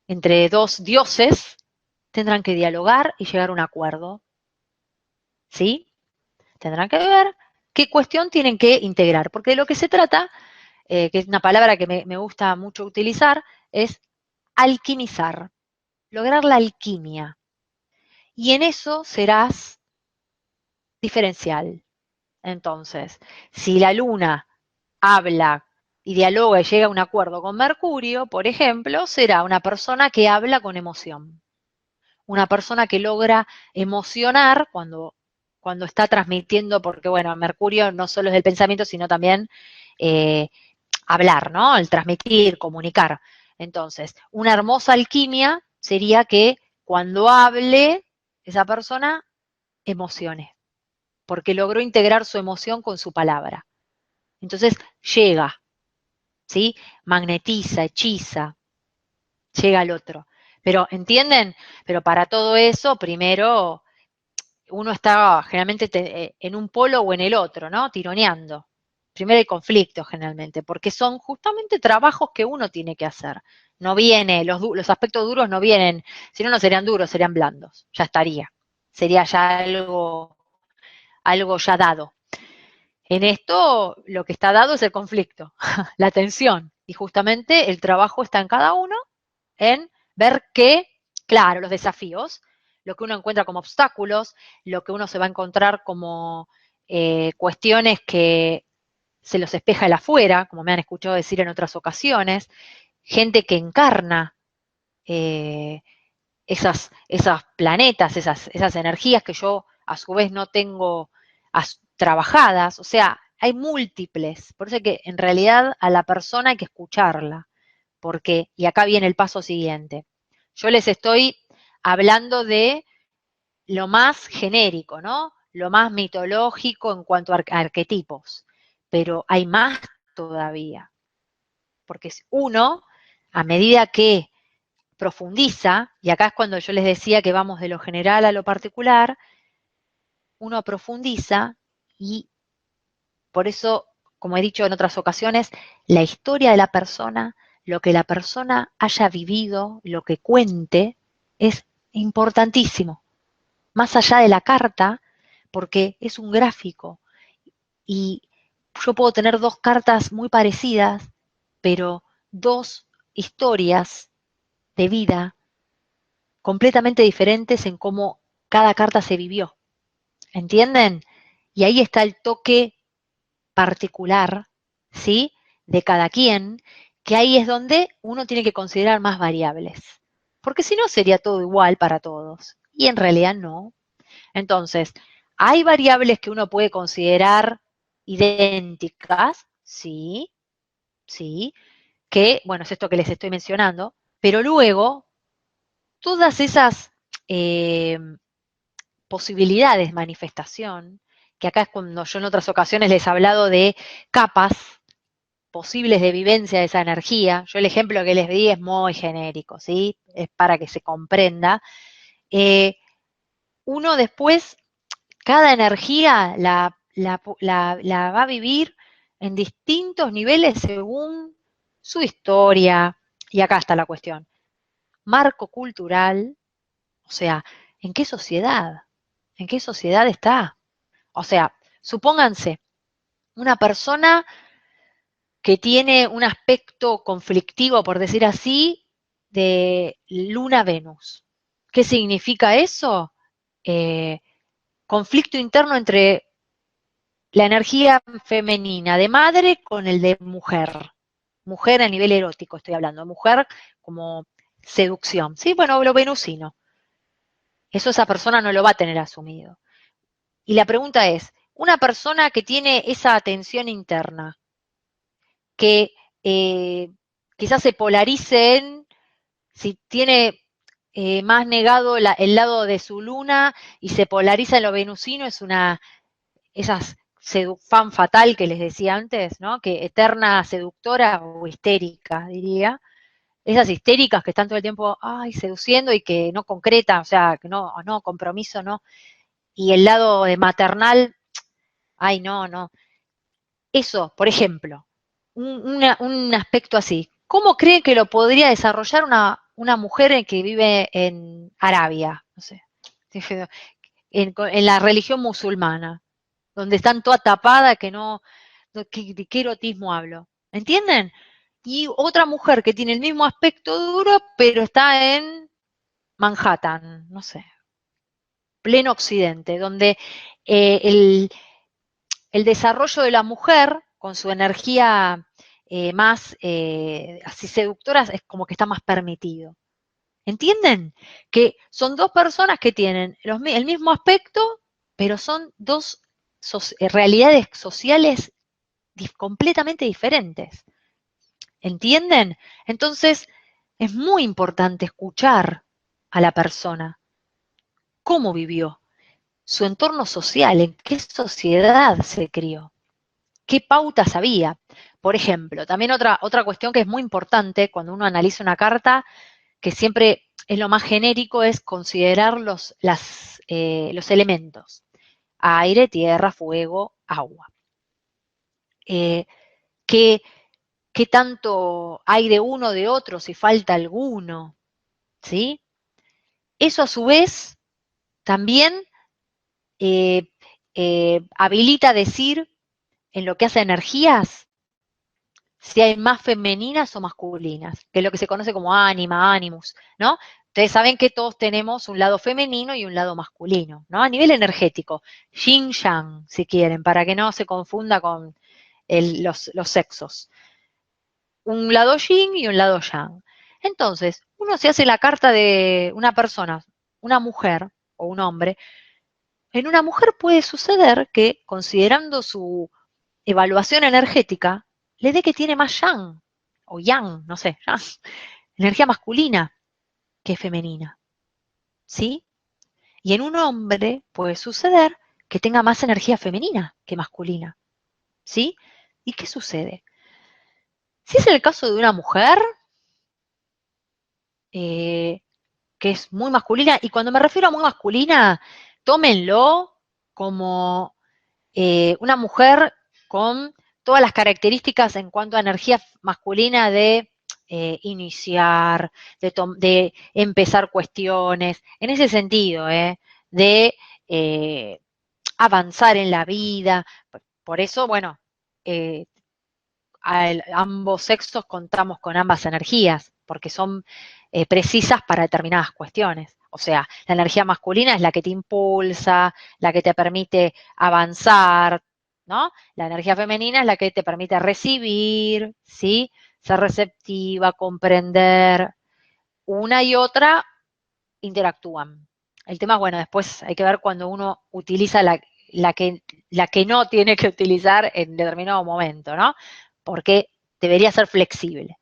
Entre dos dioses, tendrán que dialogar y llegar a un acuerdo, ¿sí? Tendrán que ver qué cuestión tienen que integrar, porque de lo que se trata, que es una palabra que me gusta mucho utilizar, es alquimizar, lograr la alquimia. Y en eso serás diferencial. Entonces, si la luna habla y dialoga y llega a un acuerdo con Mercurio, por ejemplo, será una persona que habla con emoción, una persona que logra emocionar cuando está transmitiendo, porque bueno, Mercurio no solo es el pensamiento, sino también eh, hablar, ¿no? El transmitir, comunicar. Entonces, una hermosa alquimia sería que cuando hable, esa persona emocione, porque logró integrar su emoción con su palabra. Entonces, llega, ¿sí? Magnetiza, hechiza, llega al otro. Pero, ¿entienden? Pero para todo eso, primero uno está generalmente en un polo o en el otro, ¿no? Tironeando. Primero hay conflicto generalmente, porque son justamente trabajos que uno tiene que hacer. No viene, los aspectos duros no vienen, si no, no serían duros, serían blandos, ya estaría. Sería ya algo ya dado. En esto lo que está dado es el conflicto, la tensión, y justamente el trabajo está en cada uno en ver que, claro, los desafíos, lo que uno encuentra como obstáculos, lo que uno se va a encontrar como cuestiones que se los espeja el afuera, como me han escuchado decir en otras ocasiones, gente que encarna eh, esas planetas, esas energías que yo a su vez no tengo trabajadas, o sea, hay múltiples, por eso es que en realidad a la persona hay que escucharla, porque, y acá viene el paso siguiente, yo les estoy hablando de lo más genérico, ¿no? Lo más mitológico en cuanto a arquetipos, pero hay más todavía, porque uno, a medida que profundiza, y acá es cuando yo les decía que vamos de lo general a lo particular, uno profundiza y por eso, como he dicho en otras ocasiones, la historia de la persona, lo que la persona haya vivido, lo que cuente, es importantísimo. Más allá de la carta, porque es un gráfico y yo puedo tener dos cartas muy parecidas, pero dos historias de vida completamente diferentes en cómo cada carta se vivió. ¿Entienden? Y ahí está el toque particular, ¿sí? De cada quien, que ahí es donde uno tiene que considerar más variables. Porque si no sería todo igual para todos. Y en realidad no. Entonces, ¿hay variables que uno puede considerar idénticas? Sí, sí. Que, bueno, es esto que les estoy mencionando. Pero luego, todas esas eh, posibilidades de manifestación, que acá es cuando yo en otras ocasiones les he hablado de capas posibles de vivencia de esa energía. Yo el ejemplo que les di es muy genérico, ¿sí? Es para que se comprenda. Eh, Uno después, cada energía la va a vivir en distintos niveles según su historia, y acá está la cuestión, marco cultural, o sea, ¿en qué sociedad? ¿En qué sociedad está? O sea, supónganse, una persona que tiene un aspecto conflictivo, por decir así, de Luna-Venus. ¿Qué significa eso? Eh, Conflicto interno entre la energía femenina de madre con el de mujer. Mujer a nivel erótico estoy hablando, mujer como seducción. Sí, bueno, lo venusino. Eso esa persona no lo va a tener asumido. Y la pregunta es, una persona que tiene esa atención interna, que quizás se polarice en, si tiene más negado el lado de su luna y se polariza en lo venusino, es una, esas fan fatal que les decía antes, ¿no? Que eterna seductora o histérica, diría. Esas histéricas que están todo el tiempo, ay, seduciendo y que no concreta, o sea, que no, no, compromiso, no. Y el lado de maternal, ay, no, no. Eso, por ejemplo, un aspecto así. ¿Cómo cree que lo podría desarrollar una mujer que vive en Arabia? No sé, en la religión musulmana, donde están toda tapada, que no, ¿de qué erotismo hablo? ¿Entienden? Y otra mujer que tiene el mismo aspecto duro, pero está en Manhattan, no sé, pleno occidente, donde el desarrollo de la mujer con su energía más así seductora es como que está más permitido. ¿Entienden? Que son dos personas que tienen el mismo aspecto, pero son dos realidades sociales completamente diferentes. ¿Entienden? Entonces, es muy importante escuchar a la persona, cómo vivió, su entorno social, en qué sociedad se crió, qué pautas había. Por ejemplo, también otra cuestión que es muy importante cuando uno analiza una carta, que siempre es lo más genérico, es considerar los elementos: aire, tierra, fuego, agua. ¿Qué, ¿Qué tanto hay de uno, de otro, si falta alguno? ¿Sí? Eso a su vez también eh, habilita decir, en lo que hace a energías, si hay más femeninas o masculinas, que es lo que se conoce como ánima, animus, ¿no? Ustedes saben que todos tenemos un lado femenino y un lado masculino, ¿no? A nivel energético, yin yang, si quieren, para que no se confunda con los sexos. Un lado yin y un lado yang. Entonces, uno se hace la carta de una persona, una mujer o un hombre. En una mujer puede suceder que, considerando su evaluación energética, le dé que tiene más yang, o yang, no sé, yang, energía masculina que femenina, ¿sí? Y en un hombre puede suceder que tenga más energía femenina que masculina, ¿sí? ¿Y qué sucede? Si es el caso de una mujer eh, que es muy masculina, y cuando me refiero a muy masculina, tómenlo como una mujer con todas las características en cuanto a energía masculina de iniciar, de empezar cuestiones, en ese sentido, de eh, avanzar en la vida. Por eso, bueno, eh, ambos sexos contamos con ambas energías, porque son precisas para determinadas cuestiones. O sea, la energía masculina es la que te impulsa, la que te permite avanzar, ¿no? La energía femenina es la que te permite recibir, ¿sí? Ser receptiva, comprender. Una y otra interactúan. El tema, bueno, después hay que ver cuando uno utiliza la que no tiene que utilizar en determinado momento, ¿no? Porque debería ser flexible.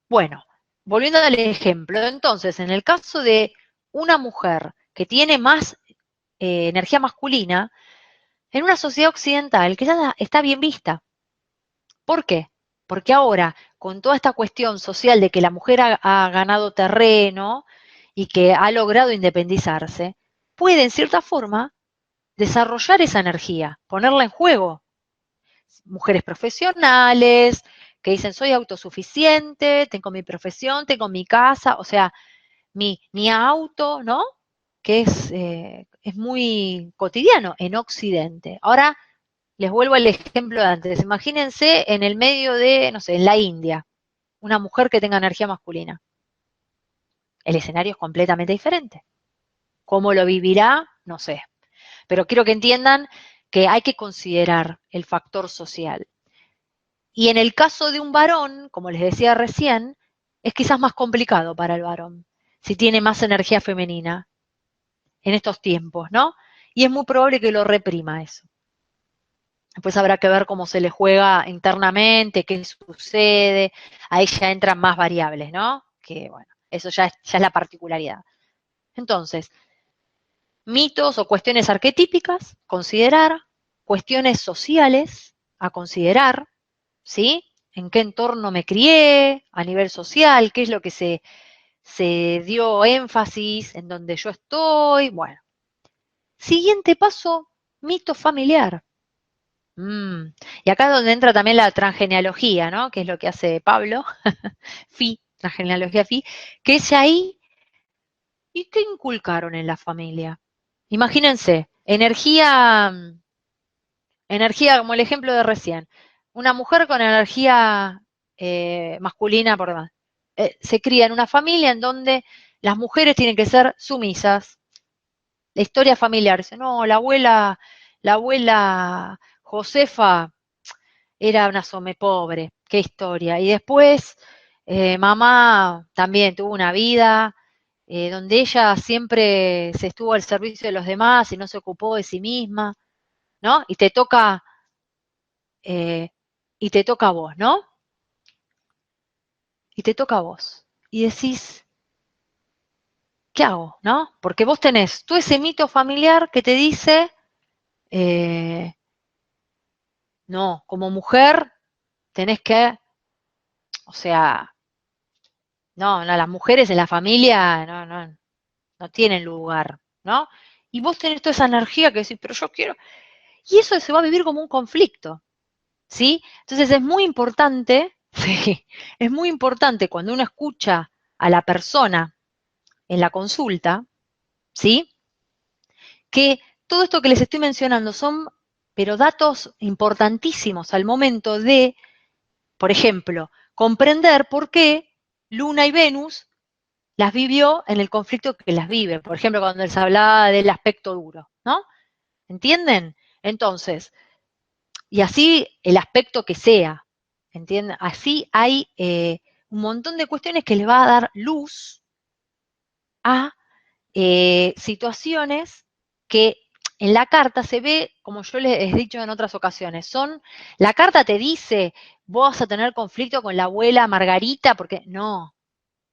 Bueno, volviendo al ejemplo, entonces, en el caso de una mujer que tiene más energía masculina, en una sociedad occidental que ya está bien vista. ¿Por qué? Porque ahora, con toda esta cuestión social de que la mujer ha ganado terreno y que ha logrado independizarse, puede en cierta forma desarrollar esa energía, ponerla en juego. Mujeres profesionales que dicen soy autosuficiente, tengo mi profesión, tengo mi casa, o sea, mi auto, ¿no? Que es muy cotidiano en Occidente. Ahora les vuelvo al ejemplo de antes. Imagínense en el medio de, no sé, en la India, una mujer que tenga energía masculina. El escenario es completamente diferente. ¿Cómo lo vivirá? No sé. Pero quiero que entiendan que hay que considerar el factor social. Y en el caso de un varón, como les decía recién, es quizás más complicado para el varón, si tiene más energía femenina. en estos tiempos, ¿no? Y es muy probable que lo reprima eso. Después habrá que ver cómo se le juega internamente, qué sucede. Ahí ya entran más variables, ¿no? Que bueno, eso ya es la particularidad. Entonces, mitos o cuestiones arquetípicas, considerar, cuestiones sociales, a considerar, ¿sí? ¿En qué entorno me crié a nivel social? ¿Qué es lo que se dio énfasis en donde yo estoy? Bueno. Siguiente paso, mito familiar. Y acá es donde entra también la transgenealogía, ¿no? Que es lo que hace Pablo, transgenealogía Fi, que es ahí, ¿y qué inculcaron en la familia? Imagínense, energía como el ejemplo de recién, una mujer con energía masculina, perdón, se cría en una familia en donde las mujeres tienen que ser sumisas. La historia familiar, dice, no, la abuela Josefa era una some pobre, qué historia. Y después, mamá también tuvo una vida donde ella siempre se estuvo al servicio de los demás y no se ocupó de sí misma, ¿no? Eh, y te toca a vos, ¿no? Y te toca a vos. Y decís, ¿qué hago? ¿No? Porque vos tenés todo ese mito familiar que te dice, eh, no, como mujer tenés que, o sea, no, las mujeres en la familia no tienen lugar, ¿no? Y vos tenés toda esa energía que decís, pero yo quiero, y eso se va a vivir como un conflicto, ¿sí? Entonces es muy importante, sí, es muy importante cuando uno escucha a la persona en la consulta, ¿sí? Que todo esto que les estoy mencionando son, pero datos importantísimos al momento de, por ejemplo, comprender por qué Luna y Venus las vivió en el conflicto que las vive. Por ejemplo, cuando les hablaba del aspecto duro, ¿no? ¿Entienden? Entonces, y así el aspecto que sea, ¿entienden? Así hay un montón de cuestiones que les va a dar luz a situaciones que en la carta se ve, como yo les he dicho en otras ocasiones, la carta te dice, vos vas a tener conflicto con la abuela Margarita, porque no,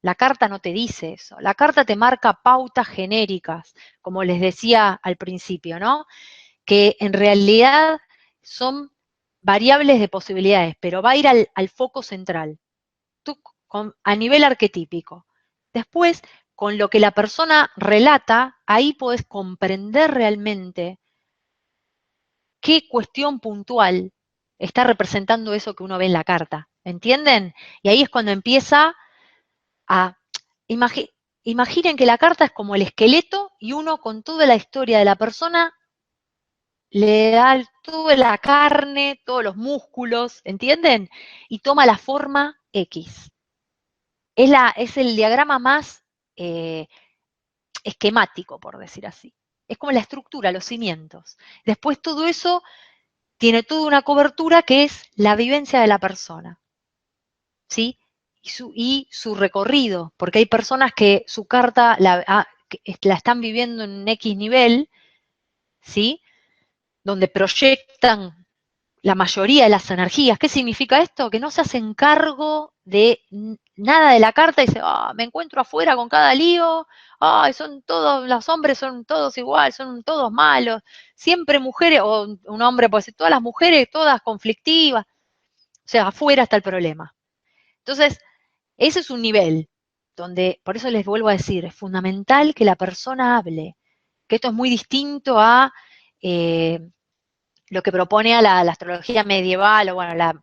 la carta no te dice eso. La carta te marca pautas genéricas, como les decía al principio, ¿no? Que en realidad son variables de posibilidades, pero va a ir al foco central, a nivel arquetípico. Después, con lo que la persona relata, ahí podés comprender realmente qué cuestión puntual está representando eso que uno ve en la carta. ¿Entienden? Y ahí es cuando empieza a... Imaginen que la carta es como el esqueleto y uno con toda la historia de la persona le da toda la carne, todos los músculos, ¿entienden? Y toma la forma X. Es el diagrama más eh, esquemático, por decir así. Es como la estructura, los cimientos. Después todo eso tiene toda una cobertura que es la vivencia de la persona, ¿sí? Y su recorrido, porque hay personas que su carta que la están viviendo en un X nivel, ¿sí? Donde proyectan la mayoría de las energías. ¿Qué significa esto? Que no se hacen cargo de nada de la carta y dice, me encuentro afuera con cada lío, son todos, los hombres son todos igual, son todos malos, siempre mujeres, o un hombre puede decir, todas las mujeres, todas conflictivas, o sea, afuera está el problema. Entonces, ese es un nivel donde, por eso les vuelvo a decir, es fundamental que la persona hable, que esto es muy distinto a lo que propone a la astrología medieval, o bueno,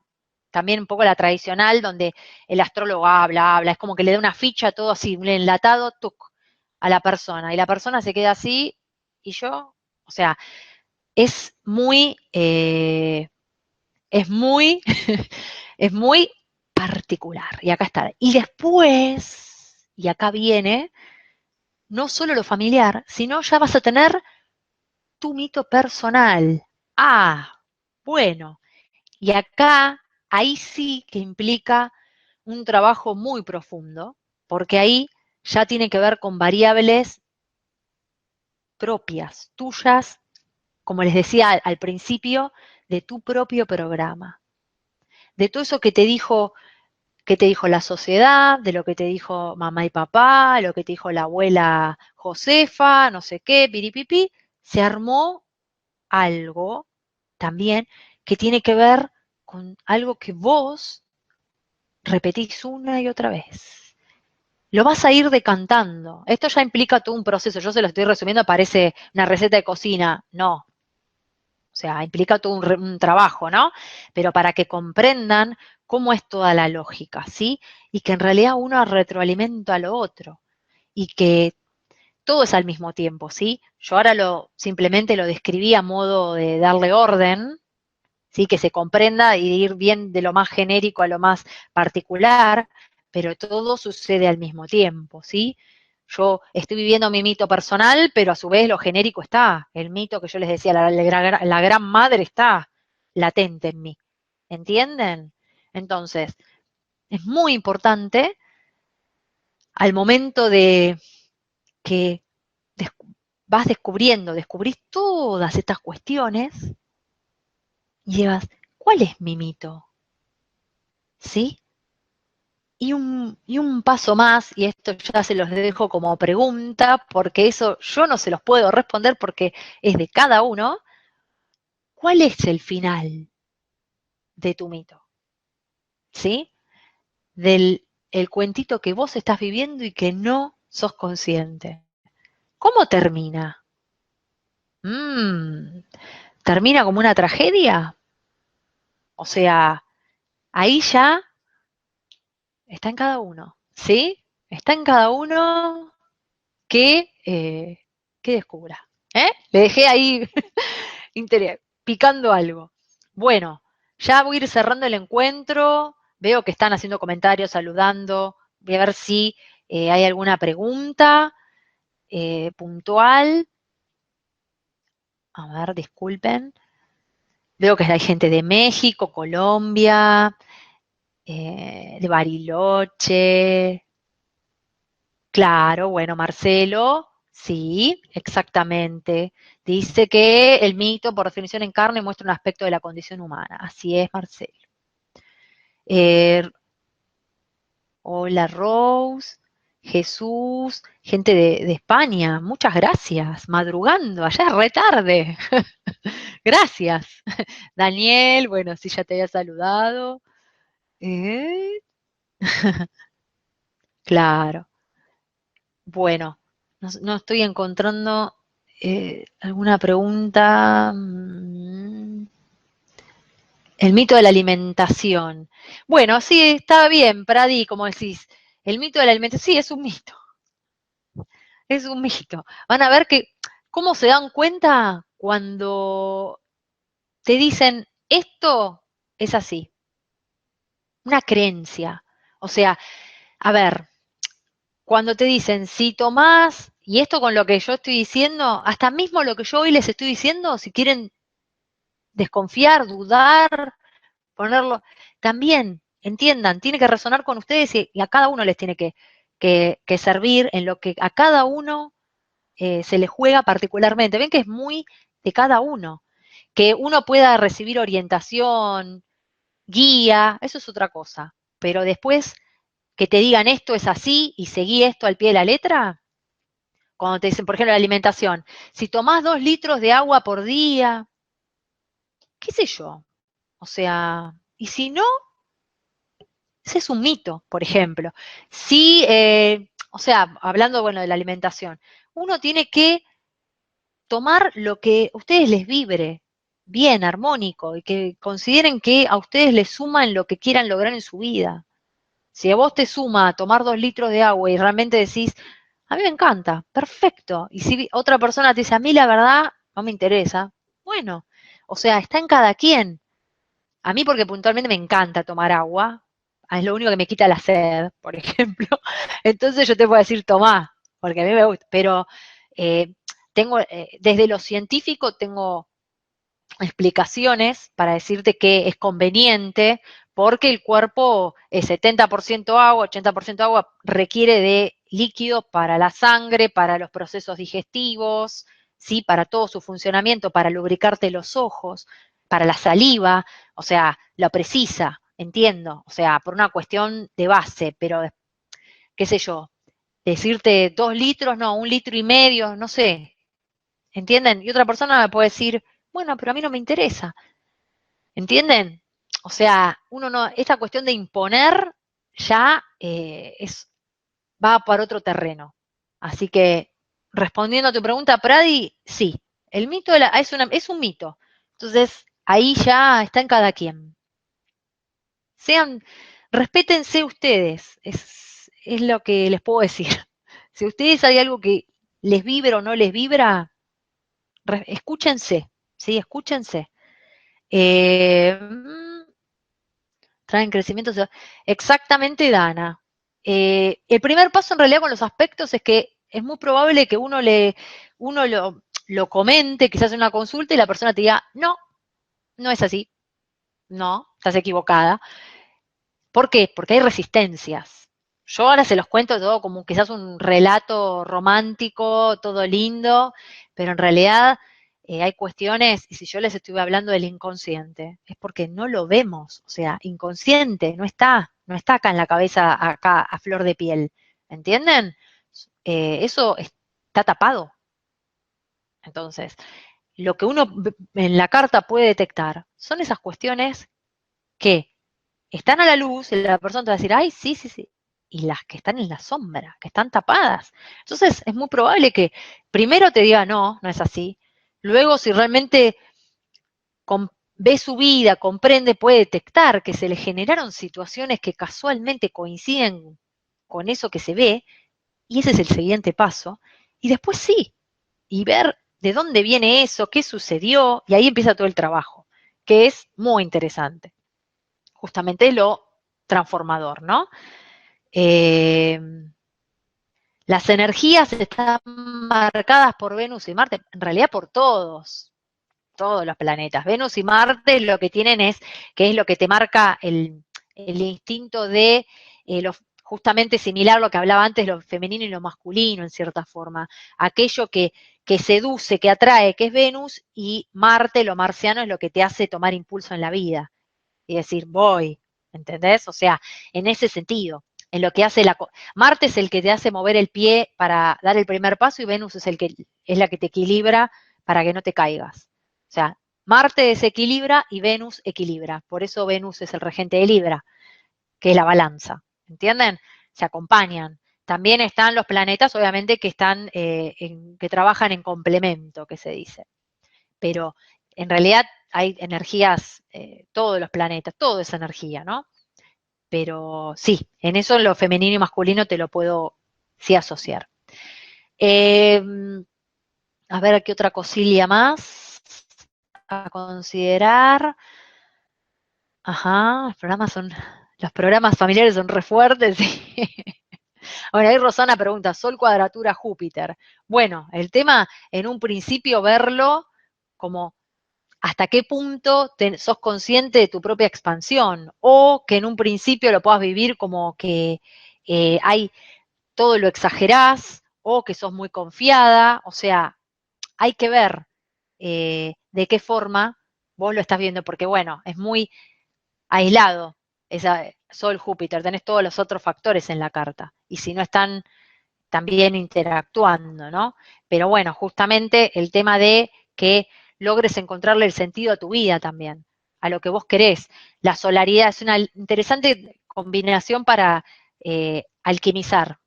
también un poco la tradicional, donde el astrólogo habla, es como que le da una ficha, todo así, un enlatado, a la persona, y la persona se queda así, y yo, o sea, es muy, es muy, es muy particular, y acá está. Y después, y acá viene, no solo lo familiar, sino ya vas a tener tu mito personal. Bueno, y acá, ahí sí que implica un trabajo muy profundo, porque ahí ya tiene que ver con variables propias, tuyas, como les decía al principio, de tu propio programa. De todo eso que te dijo la sociedad, de lo que te dijo mamá y papá, lo que te dijo la abuela Josefa, no sé qué, piripipi, se armó algo también que tiene que ver con algo que vos repetís una y otra vez. Lo vas a ir decantando. Esto ya implica todo un proceso. Yo se lo estoy resumiendo, parece una receta de cocina. No. O sea, implica todo un trabajo, ¿no? Pero para que comprendan cómo es toda la lógica, ¿sí? Y que en realidad uno retroalimenta a lo otro. Y que todo es al mismo tiempo, ¿sí? Yo ahora simplemente lo describí a modo de darle orden, ¿sí? Que se comprenda y ir bien de lo más genérico a lo más particular, pero todo sucede al mismo tiempo, ¿sí? Yo estoy viviendo mi mito personal, pero a su vez lo genérico está. El mito que yo les decía, la gran madre está latente en mí. ¿Entienden? Entonces, es muy importante al momento de que vas descubrís todas estas cuestiones y llevas, ¿cuál es mi mito? ¿Sí? Y un paso más, y esto ya se los dejo como pregunta, porque eso yo no se los puedo responder porque es de cada uno. ¿Cuál es el final de tu mito? ¿Sí? Del el cuentito que vos estás viviendo y que no sos consciente. ¿Cómo termina? Mm, ¿Termina como una tragedia? O sea, ahí ya está en cada uno, ¿sí? Está en cada uno que descubra. ¿Eh? Le dejé ahí picando algo. Bueno, ya voy a ir cerrando el encuentro. Veo que están haciendo comentarios, saludando. Voy a ver si hay alguna pregunta puntual. A ver, disculpen. Veo que hay gente de México, Colombia, de Bariloche. Claro, bueno, Marcelo, sí, exactamente. Dice que el mito, por definición en carne, muestra un aspecto de la condición humana. Así es, Marcelo. Eh, Hola, Rose, Jesús, gente de España, muchas gracias. Madrugando, allá es re tarde. Gracias. Daniel, bueno, sí, ya te había saludado. Eh, Claro. Bueno, no estoy encontrando alguna pregunta. El mito de la alimentación. Bueno, sí, está bien, Pradi, como decís. El mito de la alimentación, sí, es un mito. Es un mito. Van a ver que, ¿cómo se dan cuenta cuando te dicen esto es así? Una creencia. O sea, a ver, cuando te dicen, si tomás, y esto con lo que yo estoy diciendo, hasta mismo lo que yo hoy les estoy diciendo, si quieren desconfiar, dudar, ponerlo, también, entiendan, tiene que resonar con ustedes y a cada uno les tiene que servir en lo que a cada uno se le juega particularmente. Ven que es muy de cada uno. Que uno pueda recibir orientación, guía, eso es otra cosa. Pero después que te digan esto es así y seguí esto al pie de la letra, cuando te dicen, por ejemplo, la alimentación, si tomás 2 litros de agua por día, qué sé yo, o sea, y si no, ese es un mito, por ejemplo. Sí, o sea, hablando, bueno, de la alimentación, uno tiene que tomar lo que a ustedes les vibre, bien, armónico, y que consideren que a ustedes les suma en lo que quieran lograr en su vida. Si a vos te suma tomar 2 litros de agua y realmente decís, a mí me encanta, perfecto. Y si otra persona te dice, a mí la verdad no me interesa, bueno, o sea, está en cada quien. A mí porque puntualmente me encanta tomar agua, es lo único que me quita la sed, por ejemplo. Entonces yo te puedo decir, tomá, porque a mí me gusta, pero eh, desde lo científico tengo explicaciones para decirte que es conveniente porque el cuerpo es 70% agua, 80% agua, requiere de líquido para la sangre, para los procesos digestivos, ¿sí? Para todo su funcionamiento, para lubricarte los ojos, para la saliva, o sea, lo precisa, entiendo, o sea, por una cuestión de base, pero, qué sé yo, decirte 2 litros, no, 1,5 litros, no sé, ¿entienden? Y otra persona me puede decir, bueno, pero a mí no me interesa, ¿entienden? O sea, uno no, esta cuestión de imponer ya va para otro terreno. Así que, respondiendo a tu pregunta, Pradi, sí, el mito es un mito. Entonces, ahí ya está en cada quien. Respétense ustedes, es lo que les puedo decir. Si a ustedes hay algo que les vibra o no les vibra, escúchense, ¿sí? Escúchense. Eh, Traen crecimiento. Exactamente, Dana. El primer paso en realidad con los aspectos es que es muy probable que uno lo comente, quizás en una consulta, y la persona te diga, no, no es así, no, estás equivocada. ¿Por qué? Porque hay resistencias. Yo ahora se los cuento todo como quizás un relato romántico, todo lindo, pero en realidad hay cuestiones, y si yo les estuve hablando del inconsciente, es porque no lo vemos, o sea, inconsciente, no está acá en la cabeza, acá a flor de piel, ¿entienden? Eso está tapado. Entonces, lo que uno en la carta puede detectar son esas cuestiones que están a la luz, y la persona te va a decir, ay, sí, sí, sí, y las que están en la sombra, que están tapadas. Entonces, es muy probable que primero te diga, no, no es así. Luego, si realmente ve su vida, comprende, puede detectar que se le generaron situaciones que casualmente coinciden con eso que se ve, y ese es el siguiente paso. Y después sí, y ver de dónde viene eso, qué sucedió, y ahí empieza todo el trabajo, que es muy interesante. Justamente lo transformador, ¿no? Eh, las energías están marcadas por Venus y Marte, en realidad por todos los planetas. Venus y Marte lo que tienen es, que es lo que te marca el instinto de justamente similar a lo que hablaba antes, lo femenino y lo masculino, en cierta forma. Aquello que seduce, que atrae, que es Venus, y Marte, lo marciano, es lo que te hace tomar impulso en la vida y decir, voy, ¿entendés? O sea, en ese sentido, en lo que hace Marte es el que te hace mover el pie para dar el primer paso, y Venus es la que te equilibra para que no te caigas. O sea, Marte desequilibra y Venus equilibra. Por eso Venus es el regente de Libra, que es la balanza. ¿Entienden? Se acompañan. También están los planetas, obviamente, que que trabajan en complemento, que se dice. Pero en realidad hay energías, todos los planetas, todo es energía, ¿no? Pero sí, en eso lo femenino y masculino te lo puedo sí asociar. Eh, a ver, ¿qué otra cosilla más a considerar? Ajá, los programas familiares son re fuertes. Sí. Bueno, ahí Rosana pregunta, Sol cuadratura Júpiter. Bueno, el tema en un principio verlo como hasta qué punto sos consciente de tu propia expansión, o que en un principio lo puedas vivir como que todo lo exagerás, o que sos muy confiada, o sea, hay que ver de qué forma vos lo estás viendo, porque bueno, es muy aislado esa Sol Júpiter, tenés todos los otros factores en la carta, y si no están también interactuando, ¿no? Pero bueno, justamente el tema de que logres encontrarle el sentido a tu vida también, a lo que vos querés. La solaridad es una interesante combinación para alquimizar,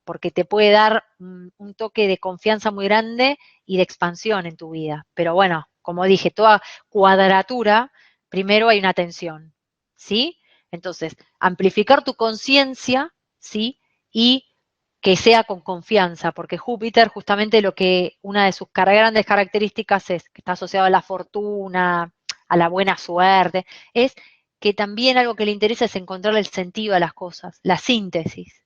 porque te puede dar un toque de confianza muy grande y de expansión en tu vida. Pero bueno, como dije, toda cuadratura, primero hay una tensión, ¿sí? Entonces, amplificar tu conciencia, ¿sí? Y que sea con confianza, porque Júpiter justamente una de sus grandes características es que está asociado a la fortuna, a la buena suerte, es que también algo que le interesa es encontrar el sentido a las cosas, la síntesis,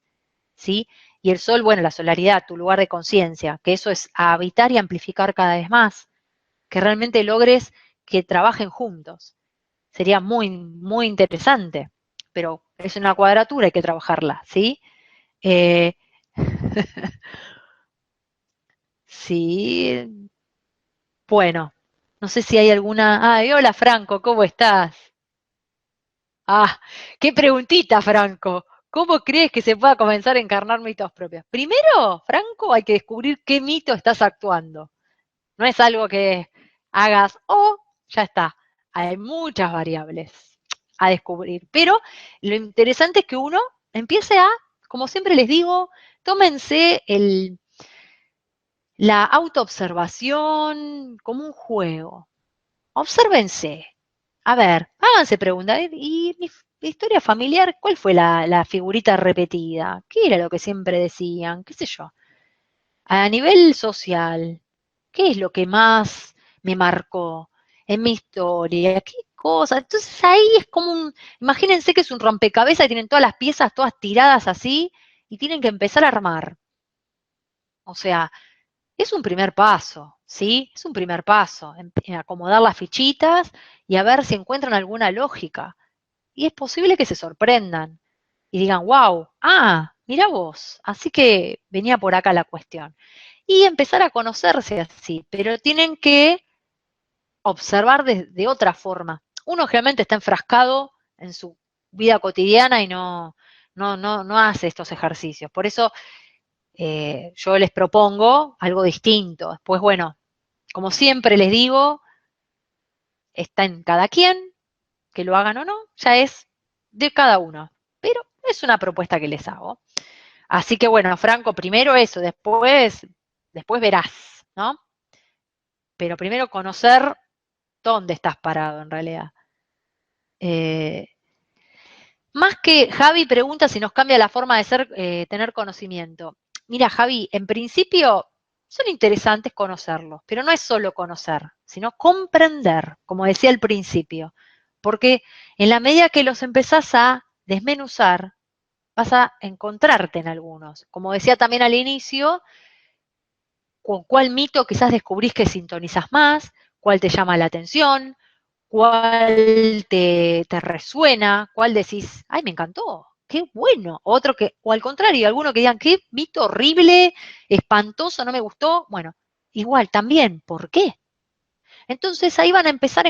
¿sí? Y el Sol, bueno, la solaridad, tu lugar de conciencia, que eso es a habitar y amplificar cada vez más, que realmente logres que trabajen juntos. Sería muy, muy interesante, pero es una cuadratura, hay que trabajarla, ¿sí? Eh, sí, Bueno, no sé si hay alguna... Ay, hola Franco, ¿cómo estás? Ah, qué preguntita, Franco. ¿Cómo crees que se pueda comenzar a encarnar mitos propios? Primero, Franco, hay que descubrir qué mito estás actuando. No es algo que hagas o ya está. Hay muchas variables a descubrir. Pero lo interesante es que uno empiece a, como siempre les digo, tómense la autoobservación como un juego. Obsérvense. A ver, háganse preguntas. ¿Y mi historia familiar, cuál fue la figurita repetida? ¿Qué era lo que siempre decían? ¿Qué sé yo? A nivel social, ¿qué es lo que más me marcó en mi historia? ¿Qué cosa? Entonces ahí es como imagínense que es un rompecabezas y tienen todas las piezas todas tiradas así y tienen que empezar a armar. O sea, es un primer paso, ¿sí? Es un primer paso, en acomodar las fichitas y a ver si encuentran alguna lógica. Y es posible que se sorprendan y digan, wow, mira vos, así que venía por acá la cuestión. Y empezar a conocerse así, pero tienen que observar de otra forma. Uno generalmente está enfrascado en su vida cotidiana y no hace estos ejercicios. Por eso yo les propongo algo distinto. Después, bueno, como siempre les digo, está en cada quien, que lo hagan o no, ya es de cada uno. Pero es una propuesta que les hago. Así que bueno, Franco, primero eso, después verás, ¿no? Pero primero conocer dónde estás parado en realidad. Eh, Más que Javi pregunta si nos cambia la forma de ser, tener conocimiento. Mira, Javi, en principio son interesantes conocerlos, pero no es solo conocer, sino comprender, como decía al principio. Porque en la medida que los empezás a desmenuzar, vas a encontrarte en algunos. Como decía también al inicio, con cuál mito quizás descubrís que sintonizas más, cuál te llama la atención, cuál te resuena, cuál decís, ay, me encantó, qué bueno. Otro que, o al contrario, alguno que digan, qué mito horrible, espantoso, no me gustó. Bueno, igual también, ¿por qué? Entonces ahí van a empezar a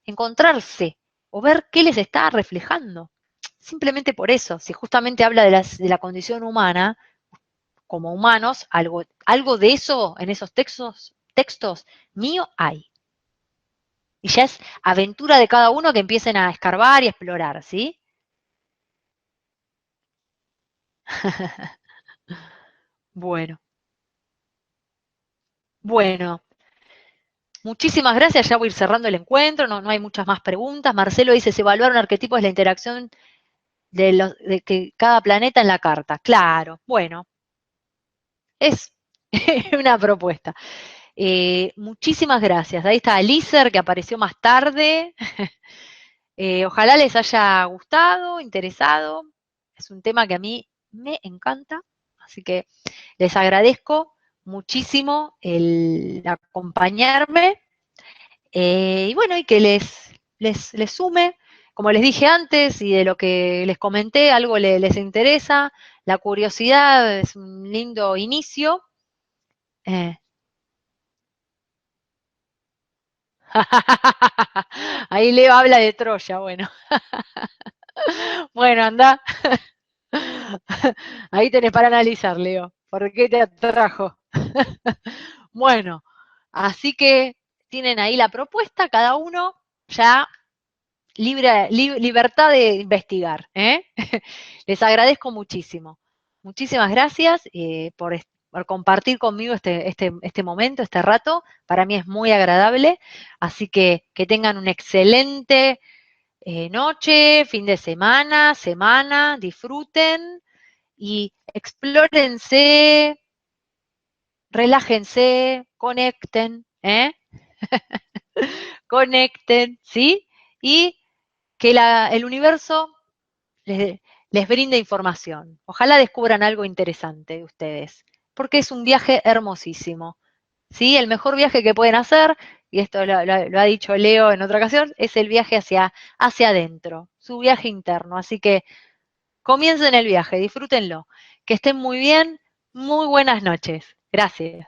encontrarse o ver qué les está reflejando. Simplemente por eso, si justamente habla de la condición humana, como humanos, algo de eso en esos textos mío hay. Y ya es aventura de cada uno que empiecen a escarbar y a explorar, ¿sí? Bueno, bueno. Muchísimas gracias, ya voy a ir cerrando el encuentro, no hay muchas más preguntas. Marcelo dice, se evaluaron arquetipos de la interacción de que cada planeta en la carta. Claro, bueno, es una propuesta. Muchísimas gracias. Ahí está Alicer, que apareció más tarde. Ojalá les haya gustado, interesado. Es un tema que a mí me encanta, así que les agradezco muchísimo el acompañarme y bueno, y que les sume, como les dije antes y de lo que les comenté, algo les interesa, la curiosidad es un lindo inicio. Eh. Ahí Leo habla de Troya, bueno. Bueno, anda. Ahí tenés para analizar, Leo. ¿Por qué te atrajo? Bueno, así que tienen ahí la propuesta, cada uno ya libertad de investigar. ¿Eh? Les agradezco muchísimo. Muchísimas gracias por compartir conmigo este momento, este rato. Para mí es muy agradable. Así que tengan una excelente noche, fin de semana, disfruten y explórense, relájense, conecten, conecten, ¿sí? Y que el universo les brinde información. Ojalá descubran algo interesante de ustedes, porque es un viaje hermosísimo, ¿sí? El mejor viaje que pueden hacer, y esto lo ha dicho Leo en otra ocasión, es el viaje hacia adentro, su viaje interno. Así que comiencen el viaje, disfrútenlo. Que estén muy bien, muy buenas noches. Gracias.